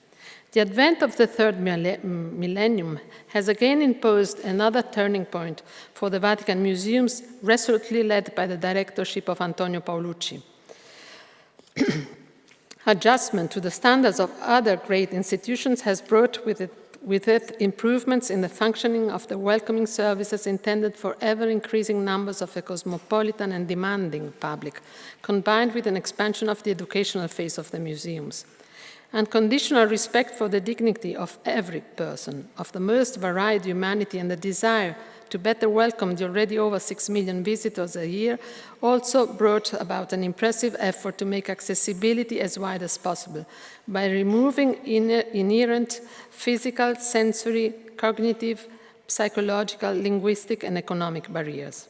The advent of the third millennium has again imposed another turning point for the Vatican museums, resolutely led by the directorship of Antonio Paolucci. Adjustment to the standards of other great institutions has brought with it improvements in the functioning of the welcoming services intended for ever-increasing numbers of a cosmopolitan and demanding public, combined with an expansion of the educational phase of the museums. Unconditional respect for the dignity of every person, of the most varied humanity, and the desire to better welcome the already over 6 million visitors a year also brought about an impressive effort to make accessibility as wide as possible by removing inherent physical, sensory, cognitive, psychological, linguistic, and economic barriers.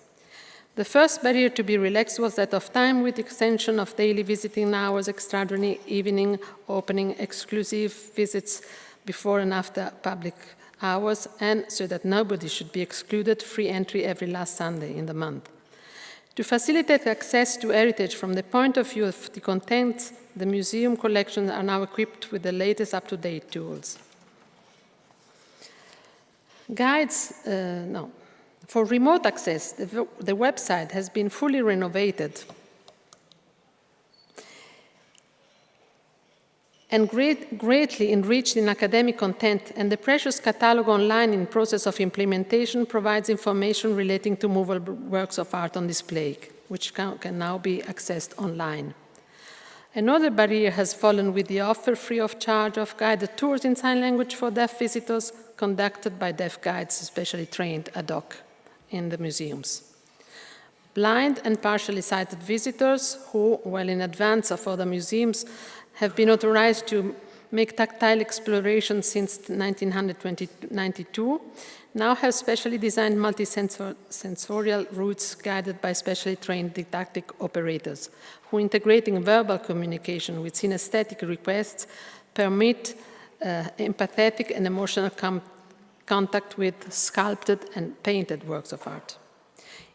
The first barrier to be relaxed was that of time, with extension of daily visiting hours, extraordinary evening opening, exclusive visits before and after public hours, and so that nobody should be excluded, free entry every last Sunday in the month. To facilitate access to heritage from the point of view of the contents, the museum collections are now equipped with the latest up-to-date tools. For remote access, the website has been fully renovated and greatly enriched in academic content, and the precious catalog online in process of implementation provides information relating to movable works of art on display, which can now be accessed online. Another barrier has fallen with the offer, free of charge, of guided tours in sign language for deaf visitors conducted by deaf guides, specially trained ad hoc in the museums. Blind and partially sighted visitors who, well in advance of other museums, have been authorized to make tactile exploration since 1992, now have specially designed multisensorial routes guided by specially trained didactic operators who, integrating verbal communication with synesthetic requests, permit empathetic and emotional contact with sculpted and painted works of art.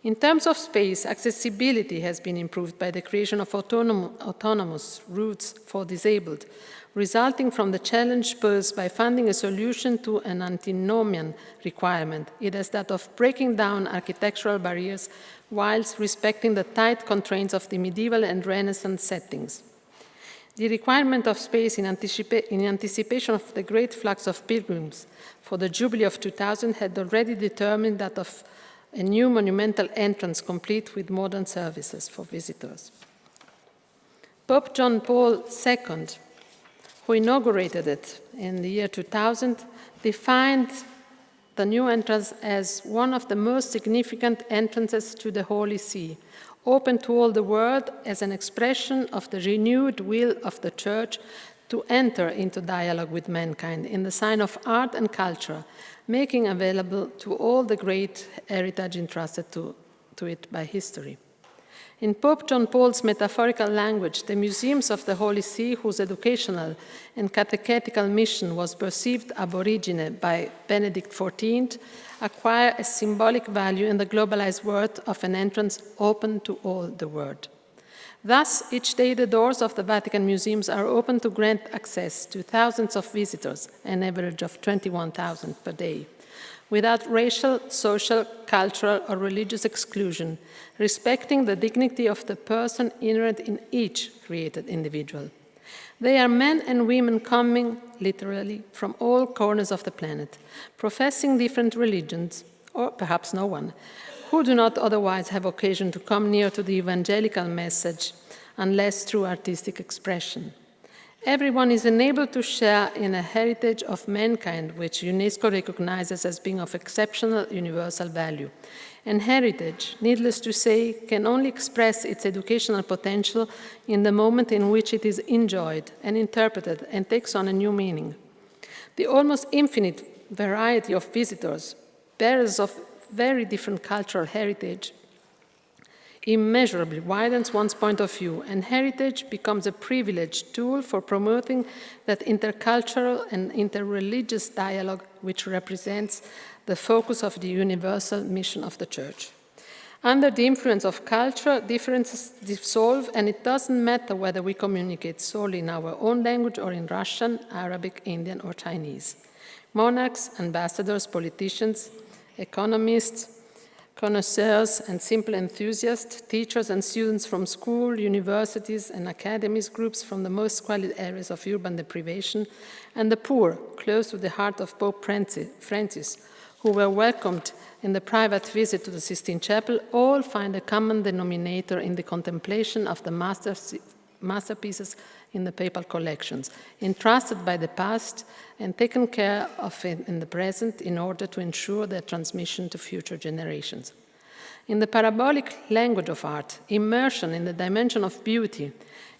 In terms of space, accessibility has been improved by the creation of autonomous routes for disabled, resulting from the challenge posed by finding a solution to an antinomian requirement. It is that of breaking down architectural barriers whilst respecting the tight constraints of the medieval and Renaissance settings. The requirement of space in anticipation of the great flux of pilgrims for the Jubilee of 2000 had already determined that of a new monumental entrance complete with modern services for visitors. Pope John Paul II, who inaugurated it in the year 2000, defined the new entrance as one of the most significant entrances to the Holy See, open to all the world as an expression of the renewed will of the Church to enter into dialogue with mankind in the sign of art and culture, making available to all the great heritage entrusted to it by history. In Pope John Paul's metaphorical language, the museums of the Holy See, whose educational and catechetical mission was perceived ab origine by Benedict XIV, acquire a symbolic value in the globalized world of an entrance open to all the world. Thus, each day the doors of the Vatican museums are open to grant access to thousands of visitors, an average of 21,000 per day, without racial, social, cultural, or religious exclusion, respecting the dignity of the person inherent in each created individual. They are men and women coming, literally, from all corners of the planet, professing different religions, or perhaps no one, who do not otherwise have occasion to come near to the evangelical message unless through artistic expression. Everyone is enabled to share in a heritage of mankind which UNESCO recognizes as being of exceptional universal value. And heritage, needless to say, can only express its educational potential in the moment in which it is enjoyed and interpreted and takes on a new meaning. The almost infinite variety of visitors, bearers of very different cultural heritage, immeasurably widens one's point of view, and heritage becomes a privileged tool for promoting that intercultural and interreligious dialogue which represents the focus of the universal mission of the Church. Under the influence of culture, differences dissolve, and it doesn't matter whether we communicate solely in our own language or in Russian, Arabic, Indian, or Chinese. Monarchs, ambassadors, politicians, economists, connoisseurs and simple enthusiasts, teachers and students from school, universities and academies, groups from the most squalid areas of urban deprivation, and the poor, close to the heart of Pope Francis, who were welcomed in the private visit to the Sistine Chapel, all find a common denominator in the contemplation of the masterpieces in the papal collections, entrusted by the past and taken care of in the present in order to ensure their transmission to future generations. In the parabolic language of art, immersion in the dimension of beauty,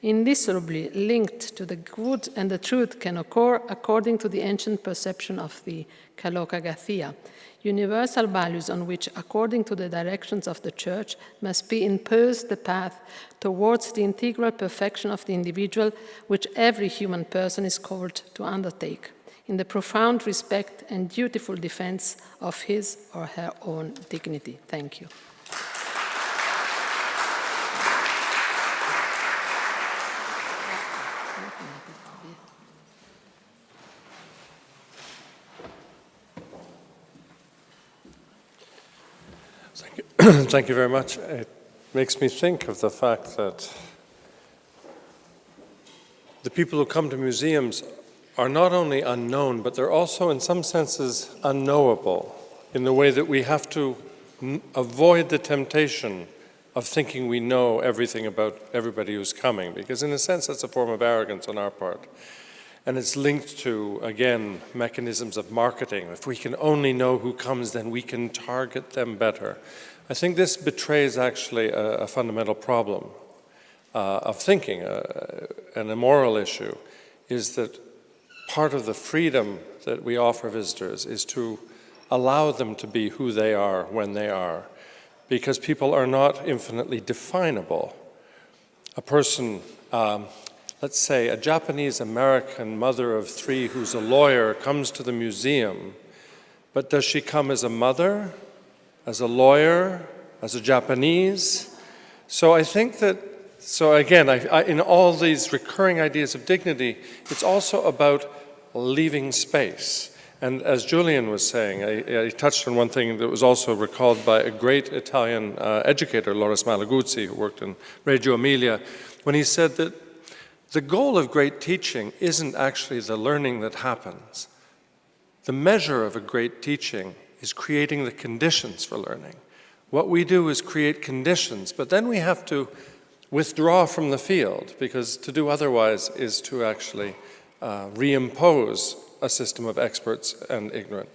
indissolubly linked to the good and the truth, can occur according to the ancient perception of the Kalokagathia, universal values on which, according to the directions of the Church, must be imposed the path towards the integral perfection of the individual, which every human person is called to undertake, in the profound respect and dutiful defense of his or her own dignity. Thank you. Thank you very much. It makes me think of the fact that the people who come to museums are not only unknown, but they're also in some senses unknowable, in the way that we have to avoid the temptation of thinking we know everything about everybody who's coming, because in a sense that's a form of arrogance on our part. And it's linked to, again, mechanisms of marketing. If we can only know who comes, then we can target them better. I think this betrays actually a fundamental problem of thinking, and a moral issue, is that part of the freedom that we offer visitors is to allow them to be who they are when they are, because people are not infinitely definable. A person, let's say a Japanese-American mother of three who's a lawyer comes to the museum, but does she come as a mother, as a lawyer, as a Japanese? So I think that, so again, in all these recurring ideas of dignity, it's also about leaving space. And as Julien was saying, I touched on one thing that was also recalled by a great Italian educator, Loris Malaguzzi, who worked in Reggio Emilia, when he said that the goal of great teaching isn't actually the learning that happens. The measure of a great teaching is creating the conditions for learning. What we do is create conditions, but then we have to withdraw from the field, because to do otherwise is to actually reimpose a system of experts and ignorant.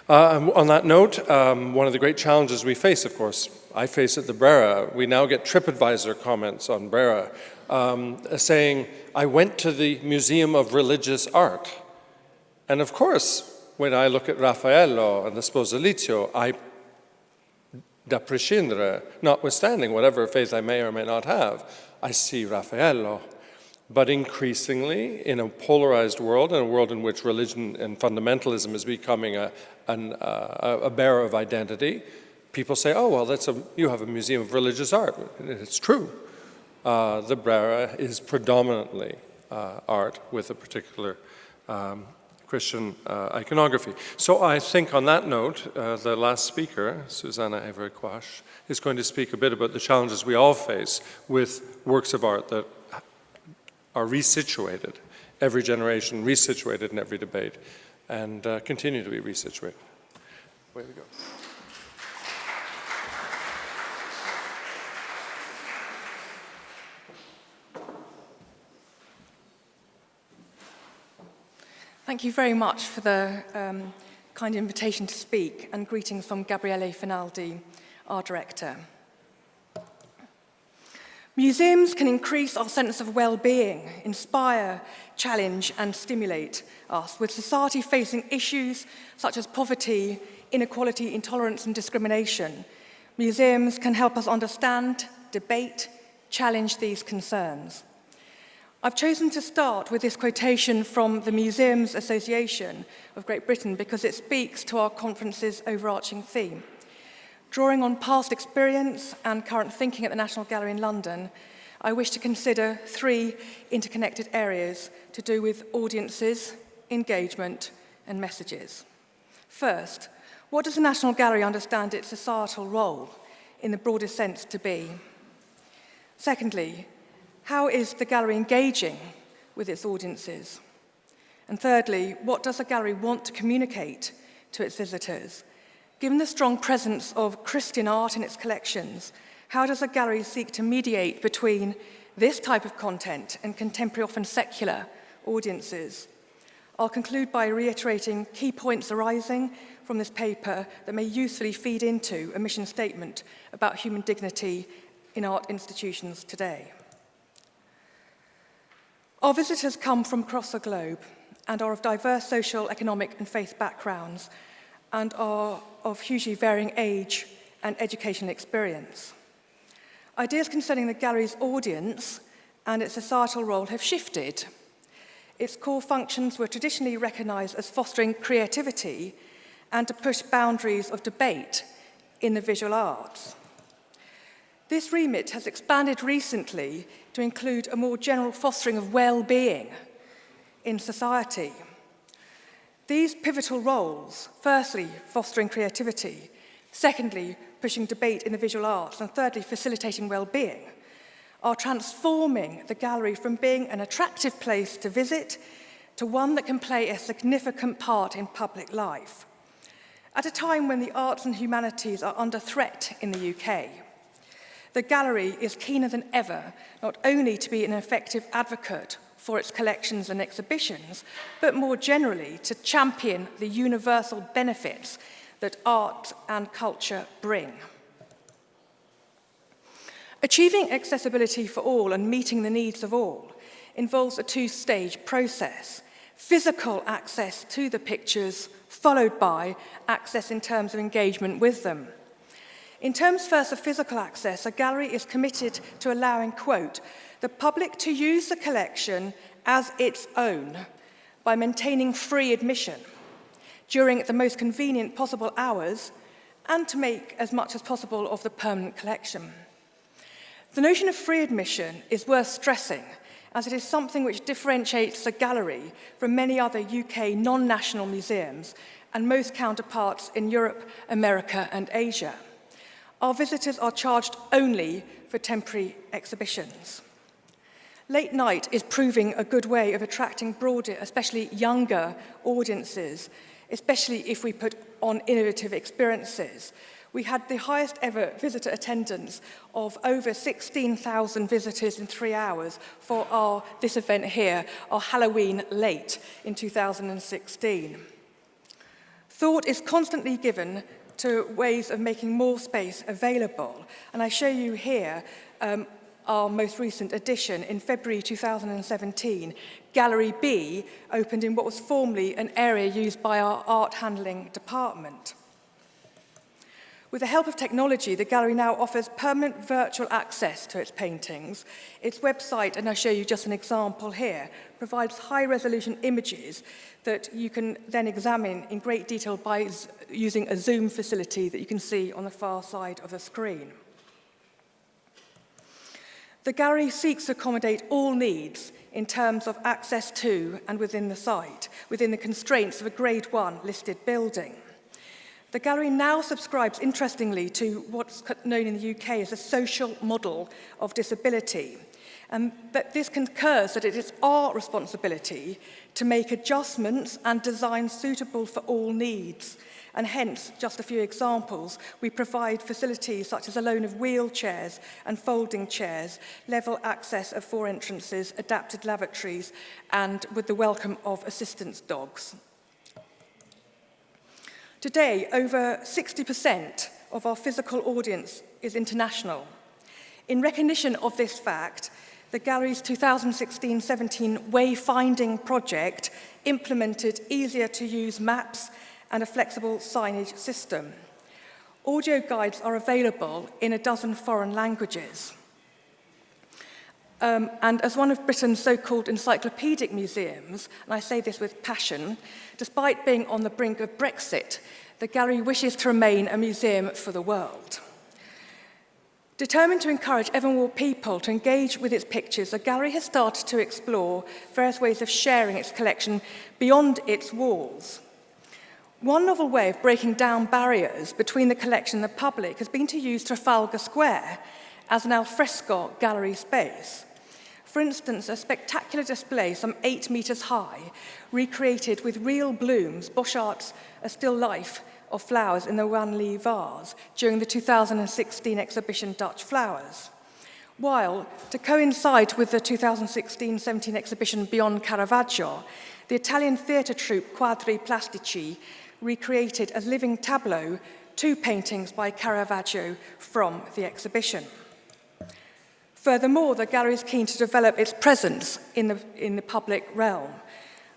On that note, one of the great challenges we face, of course, I face at the Brera, we now get TripAdvisor comments on Brera saying, I went to the Museum of Religious Art. And of course, when I look at Raffaello and the Sposalizio, I, da prescindere, notwithstanding whatever faith I may or may not have, I see Raffaello. But increasingly, in a polarized world, in a world in which religion and fundamentalism is becoming a bearer of identity, people say, oh, well, you have a museum of religious art. It's true. the Brera is predominantly art with a particular Christian iconography. So I think on that note, the last speaker, Susanna Avery-Quash, is going to speak a bit about the challenges we all face with works of art that are resituated, every generation resituated in every debate, and continue to be resituated. Away we go. Thank you very much for the kind invitation to speak, and greetings from Gabriele Finaldi, our director. Museums can increase our sense of well-being, inspire, challenge, and stimulate us with society facing issues such as poverty, inequality, intolerance, and discrimination. Museums can help us understand, debate, challenge these concerns. I've chosen to start with this quotation from the Museums Association of Great Britain because it speaks to our conference's overarching theme. Drawing on past experience and current thinking at the National Gallery in London, I wish to consider 3 interconnected areas to do with audiences, engagement, and messages. First, what does the National Gallery understand its societal role, in the broadest sense, to be? Secondly, how is the gallery engaging with its audiences? And thirdly, what does a gallery want to communicate to its visitors? Given the strong presence of Christian art in its collections, how does a gallery seek to mediate between this type of content and contemporary, often secular, audiences? I'll conclude by reiterating key points arising from this paper that may usefully feed into a mission statement about human dignity in art institutions today. Our visitors come from across the globe and are of diverse social, economic, and faith backgrounds, and are of hugely varying age and educational experience. Ideas concerning the gallery's audience and its societal role have shifted. Its core functions were traditionally recognized as fostering creativity and to push boundaries of debate in the visual arts. This remit has expanded recently to include a more general fostering of well-being in society. These pivotal roles, firstly, fostering creativity, secondly, pushing debate in the visual arts, and thirdly, facilitating well-being, are transforming the gallery from being an attractive place to visit to one that can play a significant part in public life. At a time when the arts and humanities are under threat in the UK, the gallery is keener than ever not only to be an effective advocate for its collections and exhibitions, but more generally to champion the universal benefits that art and culture bring. Achieving accessibility for all and meeting the needs of all involves a 2-stage process: physical access to the pictures, followed by access in terms of engagement with them. In terms first of physical access, a gallery is committed to allowing, quote, the public to use the collection as its own by maintaining free admission during the most convenient possible hours and to make as much as possible of the permanent collection. The notion of free admission is worth stressing, as it is something which differentiates the gallery from many other UK non-national museums and most counterparts in Europe, America, and Asia. Our visitors are charged only for temporary exhibitions. Late night is proving a good way of attracting broader, especially younger audiences, especially if we put on innovative experiences. We had the highest ever visitor attendance of over 16,000 visitors in 3 hours for this event here, our Halloween Late in 2016. Thought is constantly given to ways of making more space available, and I show you here our most recent edition. In February 2017, Gallery B opened in what was formerly an area used by our art handling department. With the help of technology, the gallery now offers permanent virtual access to its paintings. Its website, and I'll show you just an example here, provides high-resolution images that you can then examine in great detail by using a zoom facility that you can see on the far side of the screen. The gallery seeks to accommodate all needs in terms of access to and within the site, within the constraints of a Grade 1 listed building. The gallery now subscribes, interestingly, to what's known in the UK as a social model of disability. And that this concurs that it is our responsibility to make adjustments and design suitable for all needs. And hence, just a few examples, we provide facilities such as a loan of wheelchairs and folding chairs, level access of 4 entrances, adapted lavatories, and with the welcome of assistance dogs. Today, over 60% of our physical audience is international. In recognition of this fact, the gallery's 2016-17 Wayfinding project implemented easier-to-use maps and a flexible signage system. Audio guides are available in a dozen foreign languages. And as one of Britain's so-called encyclopedic museums, and I say this with passion, despite being on the brink of Brexit, the gallery wishes to remain a museum for the world. Determined to encourage ever more people to engage with its pictures, the gallery has started to explore various ways of sharing its collection beyond its walls. One novel way of breaking down barriers between the collection and the public has been to use Trafalgar Square as an alfresco gallery space. For instance, a spectacular display some 8 meters high, recreated with real blooms, Boschart's A Still Life of flowers in the Wanli vase during the 2016 exhibition Dutch Flowers. While, to coincide with the 2016-17 exhibition Beyond Caravaggio, the Italian theatre troupe Quadri Plastici recreated as living tableau 2 paintings by Caravaggio from the exhibition. Furthermore, the gallery is keen to develop its presence in the public realm.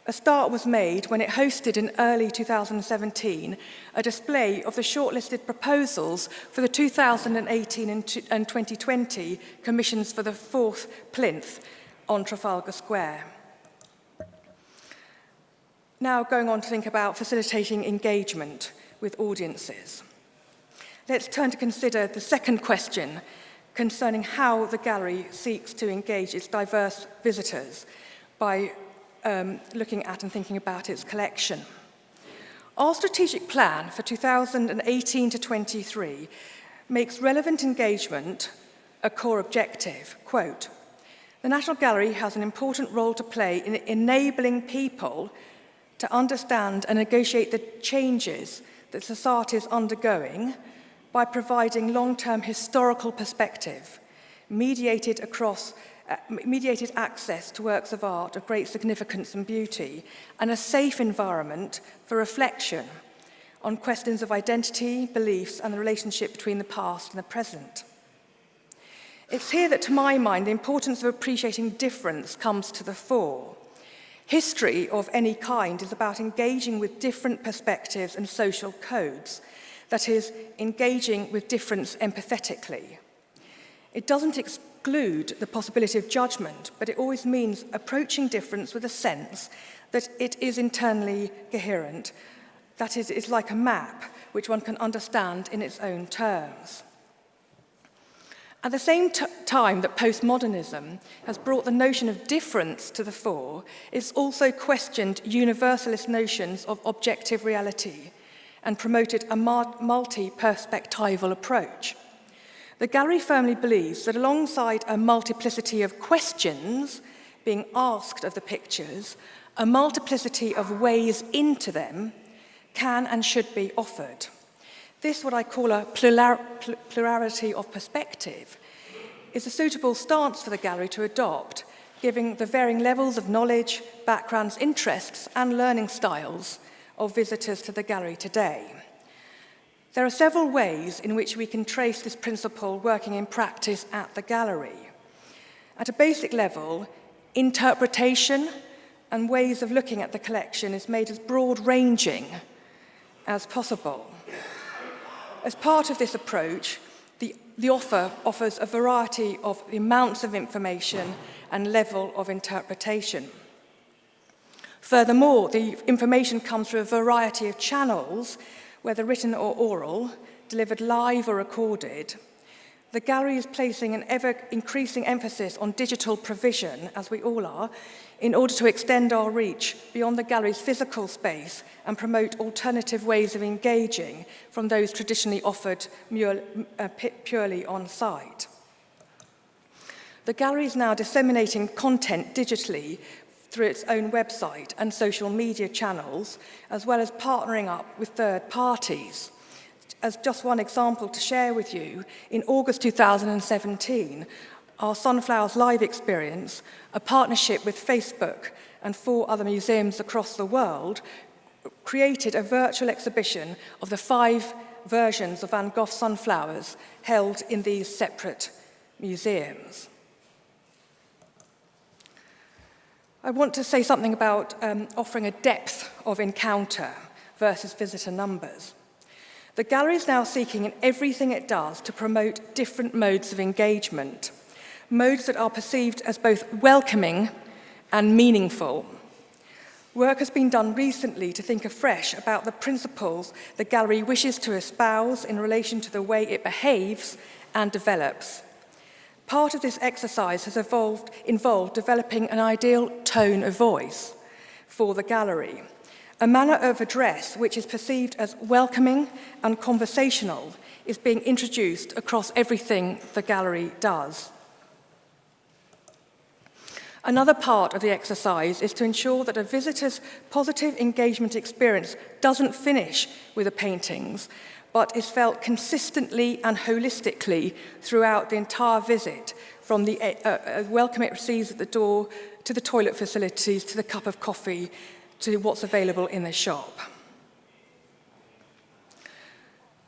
A start was made when it hosted in early 2017 a display of the shortlisted proposals for the 2018 and 2020 commissions for the 4th plinth on Trafalgar Square. Now going on to think about facilitating engagement with audiences. Let's turn to consider the second question concerning how the gallery seeks to engage its diverse visitors by looking at and thinking about its collection. Our strategic plan for 2018 to 23 makes relevant engagement a core objective. Quote, "The National Gallery has an important role to play in enabling people to understand and negotiate the changes that society is undergoing by providing long-term historical perspective, mediated access to works of art of great significance and beauty, and a safe environment for reflection on questions of identity, beliefs, and the relationship between the past and the present." It's here that, to my mind, the importance of appreciating difference comes to the fore. History of any kind is about engaging with different perspectives and social codes, that is, engaging with difference empathetically. It doesn't exclude the possibility of judgment, but it always means approaching difference with a sense that it is internally coherent, that it is like a map which one can understand in its own terms. At the same time that postmodernism has brought the notion of difference to the fore, it's also questioned universalist notions of objective reality and promoted a multi-perspectival approach. The gallery firmly believes that alongside a multiplicity of questions being asked of the pictures, a multiplicity of ways into them can and should be offered. This, what I call a plurality of perspective, is a suitable stance for the gallery to adopt, giving the varying levels of knowledge, backgrounds, interests, and learning styles of visitors to the gallery today. There are several ways in which we can trace this principle working in practice at the gallery. At a basic level, interpretation and ways of looking at the collection is made as broad-ranging as possible. As part of this approach, the offer offers a variety of amounts of information and level of interpretation. Furthermore, the information comes through a variety of channels, whether written or oral, delivered live or recorded, The gallery is placing an ever-increasing emphasis on digital provision, as we all are, in order to extend our reach beyond the gallery's physical space and promote alternative ways of engaging from those traditionally offered purely on-site. The gallery is now disseminating content digitally through its own website and social media channels, as well as partnering up with third parties. As just one example to share with you, in August 2017, our Sunflowers Live experience, a partnership with Facebook and 4 other museums across the world, created a virtual exhibition of the 5 versions of Van Gogh's sunflowers held in these separate museums. I want to say something about offering a depth of encounter versus visitor numbers. The gallery is now seeking in everything it does to promote different modes of engagement, modes that are perceived as both welcoming and meaningful. Work has been done recently to think afresh about the principles the gallery wishes to espouse in relation to the way it behaves and develops. Part of this exercise has involved developing an ideal tone of voice for the gallery. A manner of address which is perceived as welcoming and conversational is being introduced across everything the gallery does. Another part of the exercise is to ensure that a visitor's positive engagement experience doesn't finish with the paintings, but is felt consistently and holistically throughout the entire visit, from the welcome it receives at the door, to the toilet facilities, to the cup of coffee, to what's available in the shop.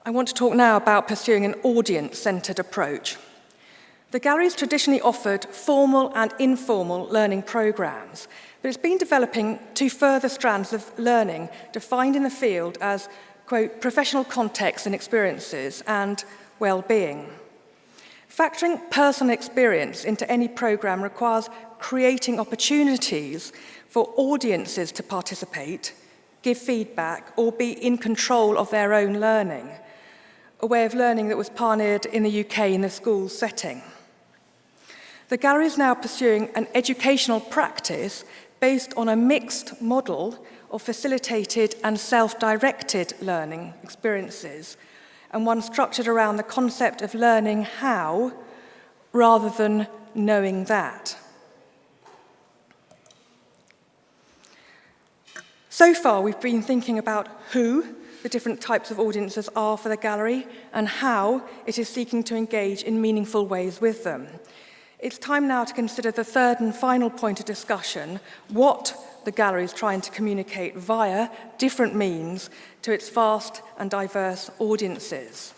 I want to talk now about pursuing an audience-centred approach. The gallery's traditionally offered formal and informal learning programmes, but it's been developing 2 further strands of learning defined in the field as, quote, professional contexts and experiences and well-being. Factoring personal experience into any programme requires creating opportunities for audiences to participate, give feedback, or be in control of their own learning, a way of learning that was pioneered in the UK in the school setting. The gallery is now pursuing an educational practice based on a mixed model of facilitated and self-directed learning experiences, and one structured around the concept of learning how rather than knowing that. So far, we've been thinking about who the different types of audiences are for the gallery and how it is seeking to engage in meaningful ways with them. It's time now to consider the third and final point of discussion, what the gallery is trying to communicate via different means to its vast and diverse audiences.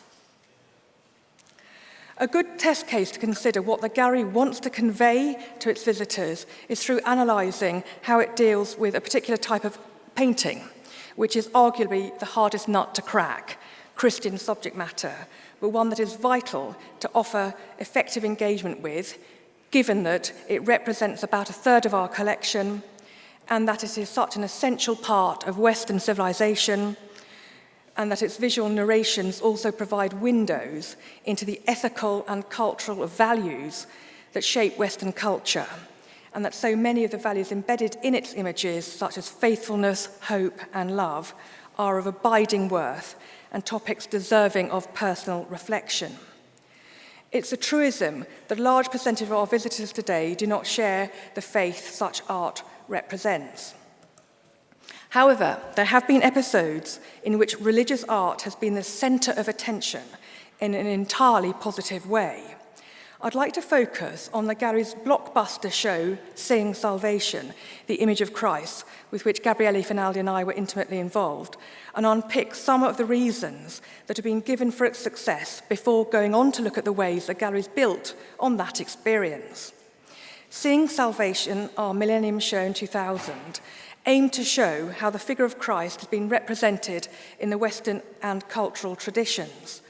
A good test case to consider what the gallery wants to convey to its visitors is through analysing how it deals with a particular type of painting, which is arguably the hardest nut to crack, Christian subject matter, but one that is vital to offer effective engagement with, given that it represents about 1/3 of our collection and that it is such an essential part of Western civilization, and that its visual narrations also provide windows into the ethical and cultural values that shape Western culture, and that so many of the values embedded in its images, such as faithfulness, hope, and love, are of abiding worth and topics deserving of personal reflection. It's a truism that a large percentage of our visitors today do not share the faith such art represents. However, there have been episodes in which religious art has been the centre of attention in an entirely positive way. I'd like to focus on the gallery's blockbuster show, Seeing Salvation, the image of Christ, with which Gabriele Finaldi and I were intimately involved, and unpick some of the reasons that have been given for its success before going on to look at the ways the gallery's built on that experience. Seeing Salvation, our Millennium Show in 2000, aimed to show how the figure of Christ has been represented in the Western and cultural traditions.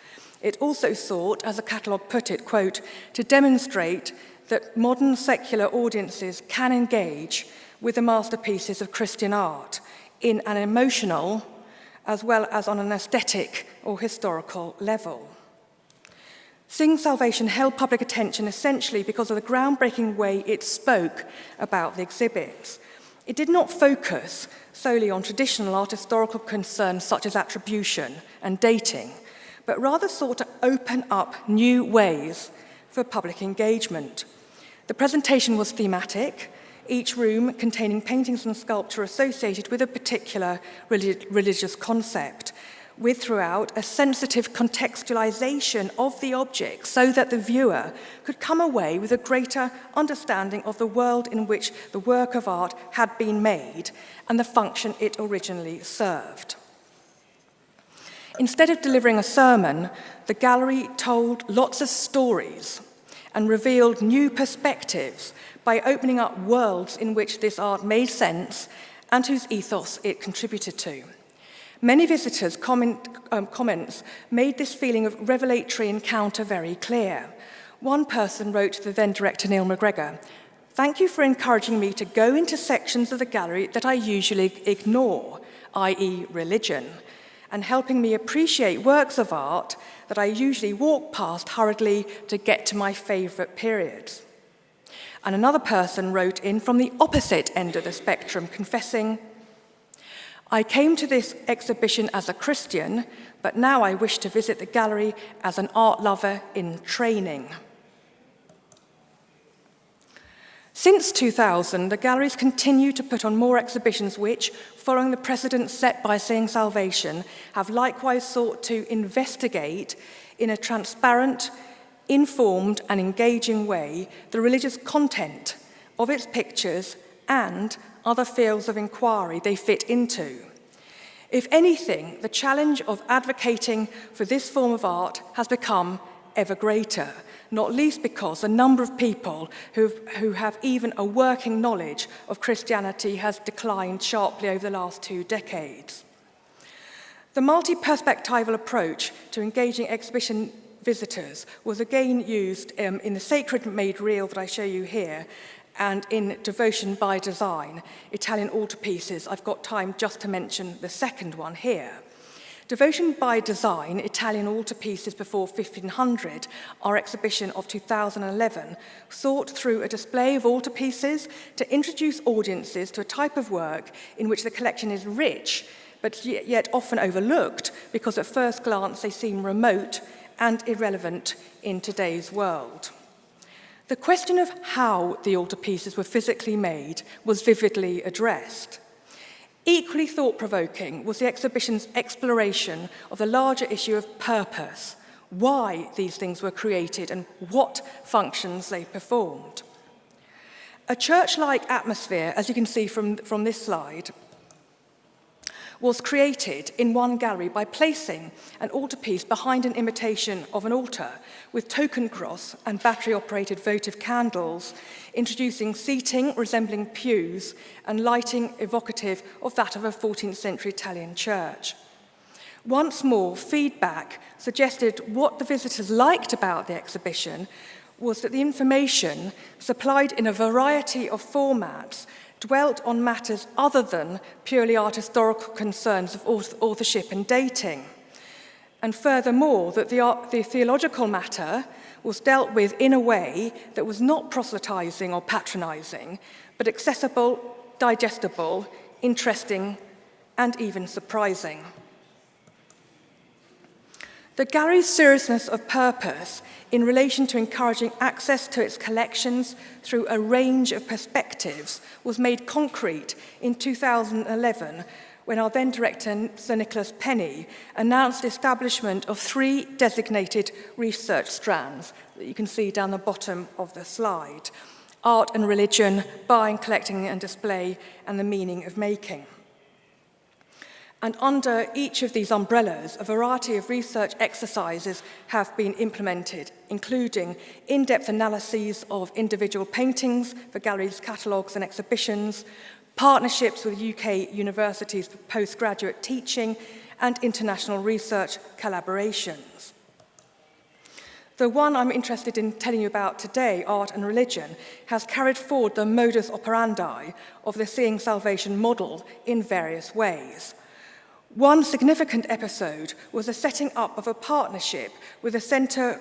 It also sought, as the catalogue put it, quote, to demonstrate that modern secular audiences can engage with the masterpieces of Christian art in an emotional as well as on an aesthetic or historical level. Seeing Salvation held public attention essentially because of the groundbreaking way it spoke about the exhibits. It did not focus solely on traditional art historical concerns such as attribution and dating, but rather sought to open up new ways for public engagement. The presentation was thematic, each room containing paintings and sculpture associated with a particular religious concept, with throughout a sensitive contextualization of the object so that the viewer could come away with a greater understanding of the world in which the work of art had been made and the function it originally served. Instead of delivering a sermon, the gallery told lots of stories and revealed new perspectives by opening up worlds in which this art made sense and whose ethos it contributed to. Many visitors' comments made this feeling of revelatory encounter very clear. One person wrote to the then director Neil McGregor, "Thank you for encouraging me to go into sections of the gallery that I usually ignore, i.e. religion, and helping me appreciate works of art that I usually walk past hurriedly to get to my favourite periods." And another person wrote in from the opposite end of the spectrum, confessing, "I came to this exhibition as a Christian, but now I wish to visit the gallery as an art lover in training." Since 2000, the galleries continue to put on more exhibitions which, following the precedent set by Seeing Salvation, have likewise sought to investigate in a transparent, informed and engaging way the religious content of its pictures and other fields of inquiry they fit into. If anything, the challenge of advocating for this form of art has become ever greater, not least because the number of people who have even a working knowledge of Christianity has declined sharply over the last 2 decades. The multi-perspectival approach to engaging exhibition visitors was again used in the Sacred Made Real that I show you here, and in Devotion by Design, Italian altarpieces. I've got time just to mention the second one here. Devotion by Design, Italian altarpieces before 1500, our exhibition of 2011, sought through a display of altarpieces to introduce audiences to a type of work in which the collection is rich, but yet often overlooked because at first glance they seem remote and irrelevant in today's world. The question of how the altarpieces were physically made was vividly addressed. Equally thought-provoking was the exhibition's exploration of the larger issue of purpose, why these things were created and what functions they performed. A church-like atmosphere, as you can see from this slide, was created in one gallery by placing an altarpiece behind an imitation of an altar with token cross and battery-operated votive candles, introducing seating resembling pews and lighting evocative of that of a 14th century Italian church. Once more, feedback suggested what the visitors liked about the exhibition was that the information, supplied in a variety of formats, dwelt on matters other than purely art historical concerns of authorship and dating. And furthermore, that the theological matter was dealt with in a way that was not proselytizing or patronizing, but accessible, digestible, interesting, and even surprising. The gallery's seriousness of purpose in relation to encouraging access to its collections through a range of perspectives was made concrete in 2011 when our then director, Sir Nicholas Penny, announced the establishment of 3 designated research strands that you can see down the bottom of the slide: art and religion, buying, collecting and display, and the meaning of making. And under each of these umbrellas, a variety of research exercises have been implemented, including in-depth analyses of individual paintings for galleries, catalogues and exhibitions, partnerships with UK universities for postgraduate teaching, and international research collaborations. The one I'm interested in telling you about today, Art and Religion, has carried forward the modus operandi of the Seeing Salvation model in various ways. One significant episode was the setting up of a partnership with the Centre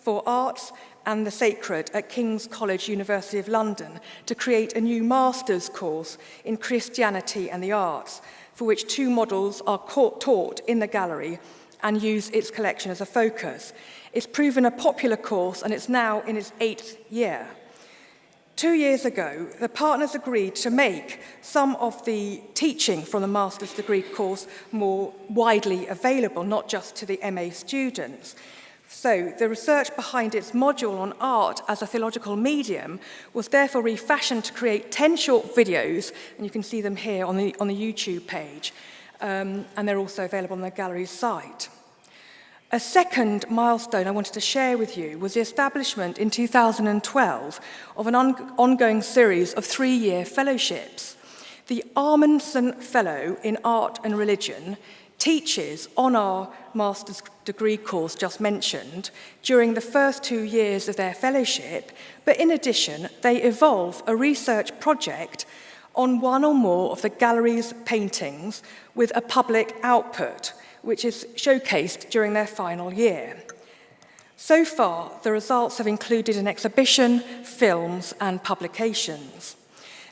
for Arts and the Sacred at King's College, University of London, to create a new master's course in Christianity and the Arts, for which 2 models are taught in the gallery and use its collection as a focus. It's proven a popular course and it's now in its 8th year. 2 years ago, the partners agreed to make some of the teaching from the master's degree course more widely available, not just to the MA students. So the research behind its module on art as a theological medium was therefore refashioned to create 10 short videos, and you can see them here on the YouTube page, and they're also available on the gallery's site. A second milestone I wanted to share with you was the establishment in 2012 of an ongoing series of 3-year fellowships. The Amundsen Fellow in Art and Religion teaches on our master's degree course just mentioned during the first 2 years of their fellowship, but in addition, they evolve a research project on one or more of the gallery's paintings with a public output, which is showcased during their final year. So far, the results have included an exhibition, films, and publications.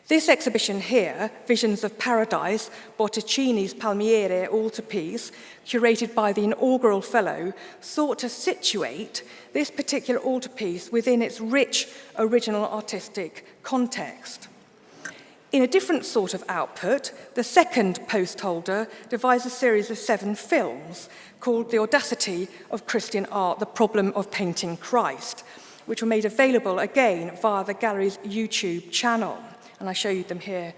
This exhibition here, Visions of Paradise, Botticini's Palmiere altarpiece, curated by the inaugural fellow, sought to situate this particular altarpiece within its rich original artistic context. In a different sort of output, the second post holder devised a series of 7 films called The Audacity of Christian Art, The Problem of Painting Christ, which were made available again via the gallery's YouTube channel. And I show you them here.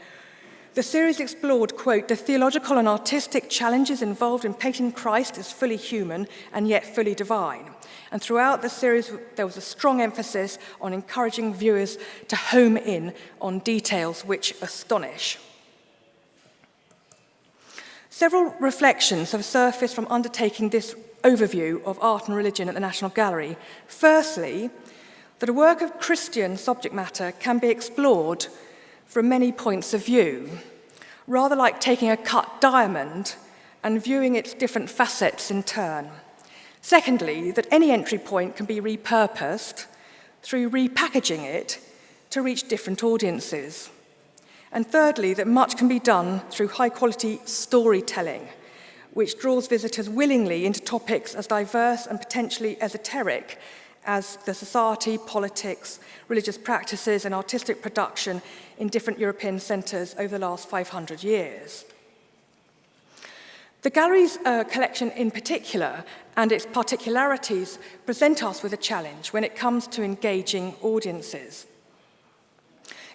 The series explored, quote, the theological and artistic challenges involved in painting Christ as fully human and yet fully divine. And throughout the series, there was a strong emphasis on encouraging viewers to home in on details which astonish. Several reflections have surfaced from undertaking this overview of art and religion at the National Gallery. Firstly, that a work of Christian subject matter can be explored from many points of view, rather like taking a cut diamond and viewing its different facets in turn. Secondly, that any entry point can be repurposed through repackaging it to reach different audiences. And thirdly, that much can be done through high-quality storytelling, which draws visitors willingly into topics as diverse and potentially esoteric as the society, politics, religious practices, and artistic production in different European centres over the last 500 years. The gallery's collection in particular and its particularities present us with a challenge when it comes to engaging audiences.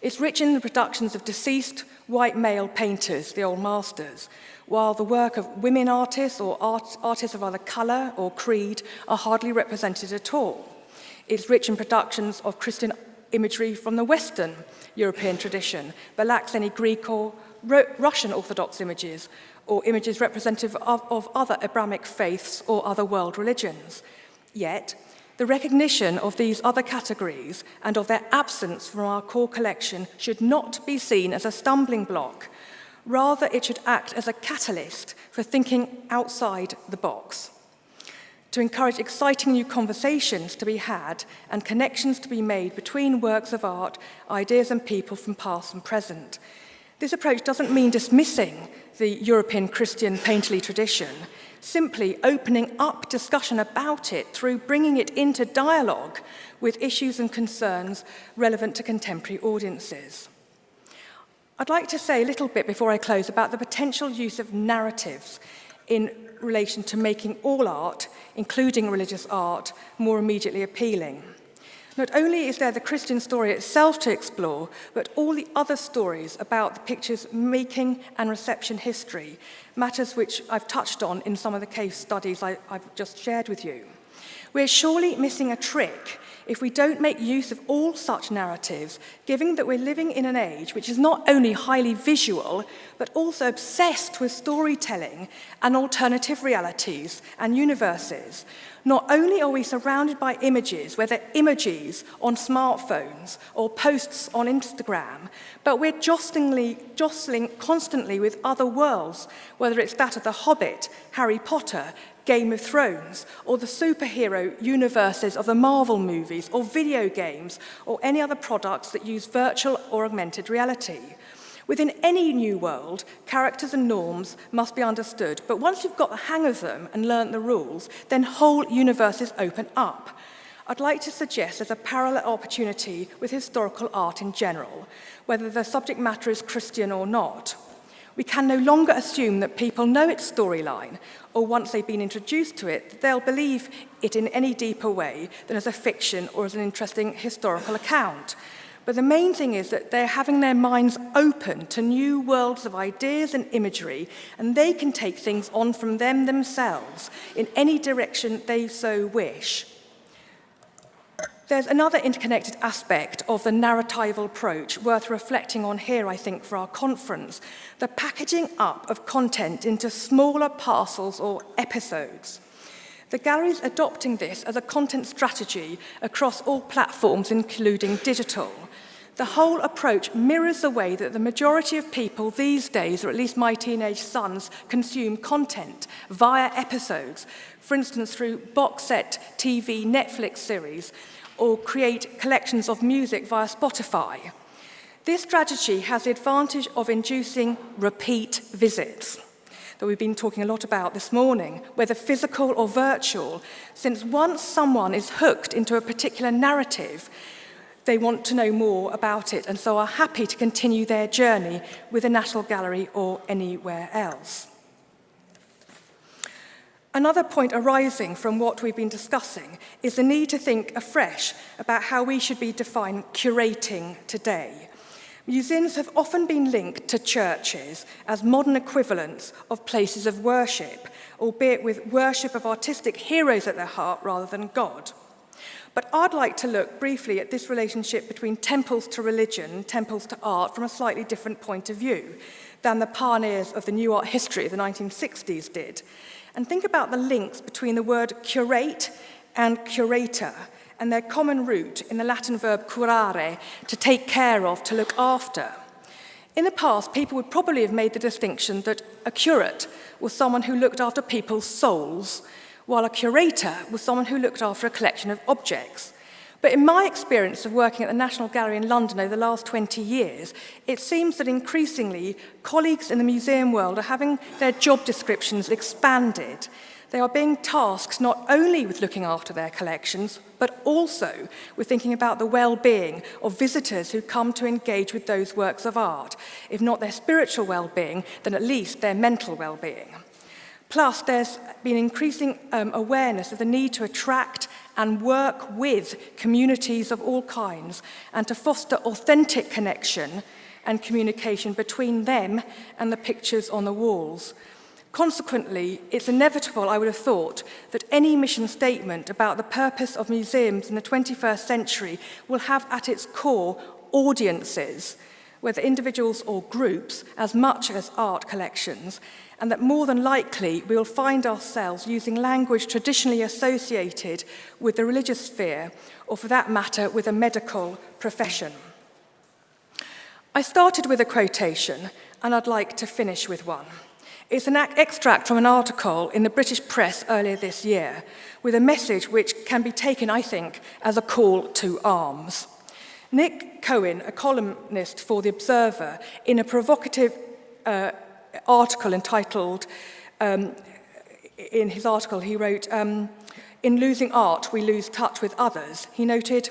It's rich in the productions of deceased white male painters, the old masters, while the work of women artists or artists of other colour or creed are hardly represented at all. It's rich in productions of Christian imagery from the Western European tradition, but lacks any Greek or Russian Orthodox images, or images representative of other Abrahamic faiths or other world religions. Yet, the recognition of these other categories and of their absence from our core collection should not be seen as a stumbling block. Rather, it should act as a catalyst for thinking outside the box, to encourage exciting new conversations to be had and connections to be made between works of art, ideas and people from past and present. This approach doesn't mean dismissing the European Christian painterly tradition, simply opening up discussion about it through bringing it into dialogue with issues and concerns relevant to contemporary audiences. I'd like to say a little bit before I close about the potential use of narratives in relation to making all art, including religious art, more immediately appealing. Not only is there the Christian story itself to explore, but all the other stories about the picture's making and reception history, matters which I've touched on in some of the case studies I've just shared with you. We're surely missing a trick if we don't make use of all such narratives, given that we're living in an age which is not only highly visual, but also obsessed with storytelling and alternative realities and universes. Not only are we surrounded by images, whether images on smartphones or posts on Instagram, but we're jostling constantly with other worlds, whether it's that of The Hobbit, Harry Potter, Game of Thrones, or the superhero universes of the Marvel movies, or video games, or any other products that use virtual or augmented reality. Within any new world, characters and norms must be understood, but once you've got the hang of them and learnt the rules, then whole universes open up. I'd like to suggest there's a parallel opportunity with historical art in general, whether the subject matter is Christian or not. We can no longer assume that people know its storyline, or once they've been introduced to it, they'll believe it in any deeper way than as a fiction or as an interesting historical account. But the main thing is that they're having their minds open to new worlds of ideas and imagery, and they can take things on from them themselves in any direction they so wish. There's another interconnected aspect of the narratival approach worth reflecting on here, I think, for our conference: the packaging up of content into smaller parcels or episodes. The gallery's adopting this as a content strategy across all platforms, including digital. The whole approach mirrors the way that the majority of people these days, or at least my teenage sons, consume content via episodes, for instance, through box set TV, Netflix series, or create collections of music via Spotify. This strategy has the advantage of inducing repeat visits that we've been talking a lot about this morning, whether physical or virtual, since once someone is hooked into a particular narrative, they want to know more about it and so are happy to continue their journey with the National Gallery or anywhere else. Another point arising from what we've been discussing is the need to think afresh about how we should be defining curating today. Museums have often been linked to churches as modern equivalents of places of worship, albeit with worship of artistic heroes at their heart rather than God. But I'd like to look briefly at this relationship between temples to religion, temples to art, from a slightly different point of view than the pioneers of the new art history of the 1960s did, and think about the links between the word curate and curator, and their common root in the Latin verb curare, to take care of, to look after. In the past, people would probably have made the distinction that a curate was someone who looked after people's souls, while a curator was someone who looked after a collection of objects. But in my experience of working at the National Gallery in London over the last 20 years, it seems that increasingly colleagues in the museum world are having their job descriptions expanded. They are being tasked not only with looking after their collections, but also with thinking about the well-being of visitors who come to engage with those works of art. If not their spiritual well-being, then at least their mental well-being. Plus, there's been increasing awareness of the need to attract and work with communities of all kinds and to foster authentic connection and communication between them and the pictures on the walls. Consequently, it's inevitable, I would have thought, that any mission statement about the purpose of museums in the 21st century will have at its core audiences, whether individuals or groups, as much as art collections, and that more than likely we will find ourselves using language traditionally associated with the religious sphere, or for that matter, with a medical profession. I started with a quotation, and I'd like to finish with one. It's an extract from an article in the British press earlier this year, with a message which can be taken, I think, as a call to arms. Nick Cohen, a columnist for The Observer, in a provocative article entitled, in his article he wrote, "In losing art, we lose touch with others." He noted,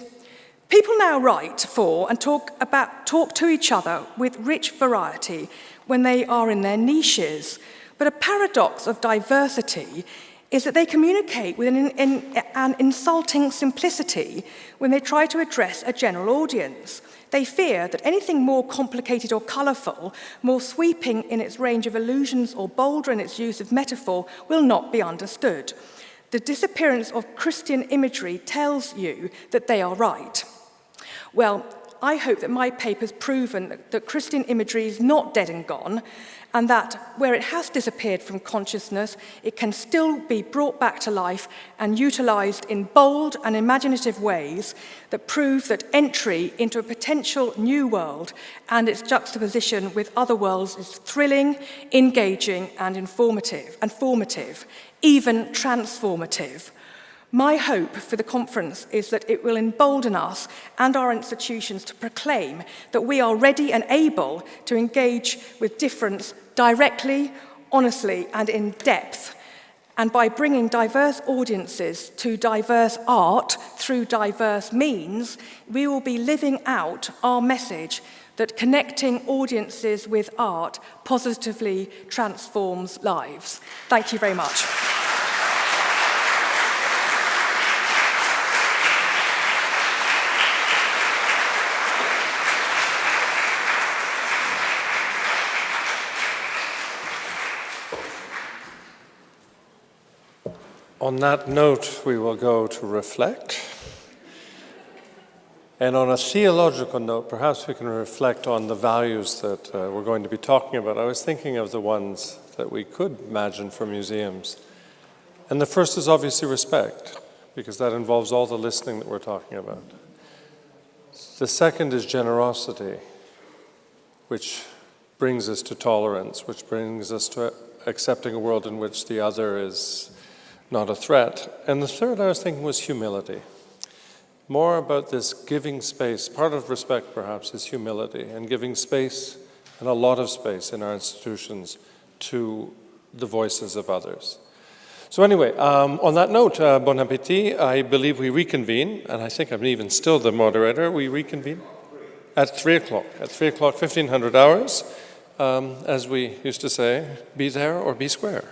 "People now write for and talk to each other with rich variety when they are in their niches. But a paradox of diversity is that they communicate with an insulting simplicity when they try to address a general audience. They fear that anything more complicated or colourful, more sweeping in its range of allusions or bolder in its use of metaphor, will not be understood. The disappearance of Christian imagery tells you that they are right." Well, I hope that my paper's proven that Christian imagery is not dead and gone, and that where it has disappeared from consciousness, it can still be brought back to life and utilised in bold and imaginative ways that prove that entry into a potential new world and its juxtaposition with other worlds is thrilling, engaging, and formative, even transformative. My hope for the conference is that it will embolden us and our institutions to proclaim that we are ready and able to engage with difference directly, honestly, and in depth. And by bringing diverse audiences to diverse art through diverse means, we will be living out our message that connecting audiences with art positively transforms lives. Thank you very much. On that note, we will go to reflect. And on a theological note, perhaps we can reflect on the values that we're going to be talking about. I was thinking of the ones that we could imagine for museums. And the first is obviously respect, because that involves all the listening that we're talking about. The second is generosity, which brings us to tolerance, which brings us to accepting a world in which the other is not a threat. And the third, I was thinking, was humility. More about this giving space. Part of respect, perhaps, is humility and giving space, and a lot of space in our institutions, to the voices of others. So anyway, on that note, bon appétit. I believe we reconvene, and I think I'm even still the moderator. We reconvene at 3 o'clock. At 3 o'clock, 1500 hours. As we used to say, be there or be square.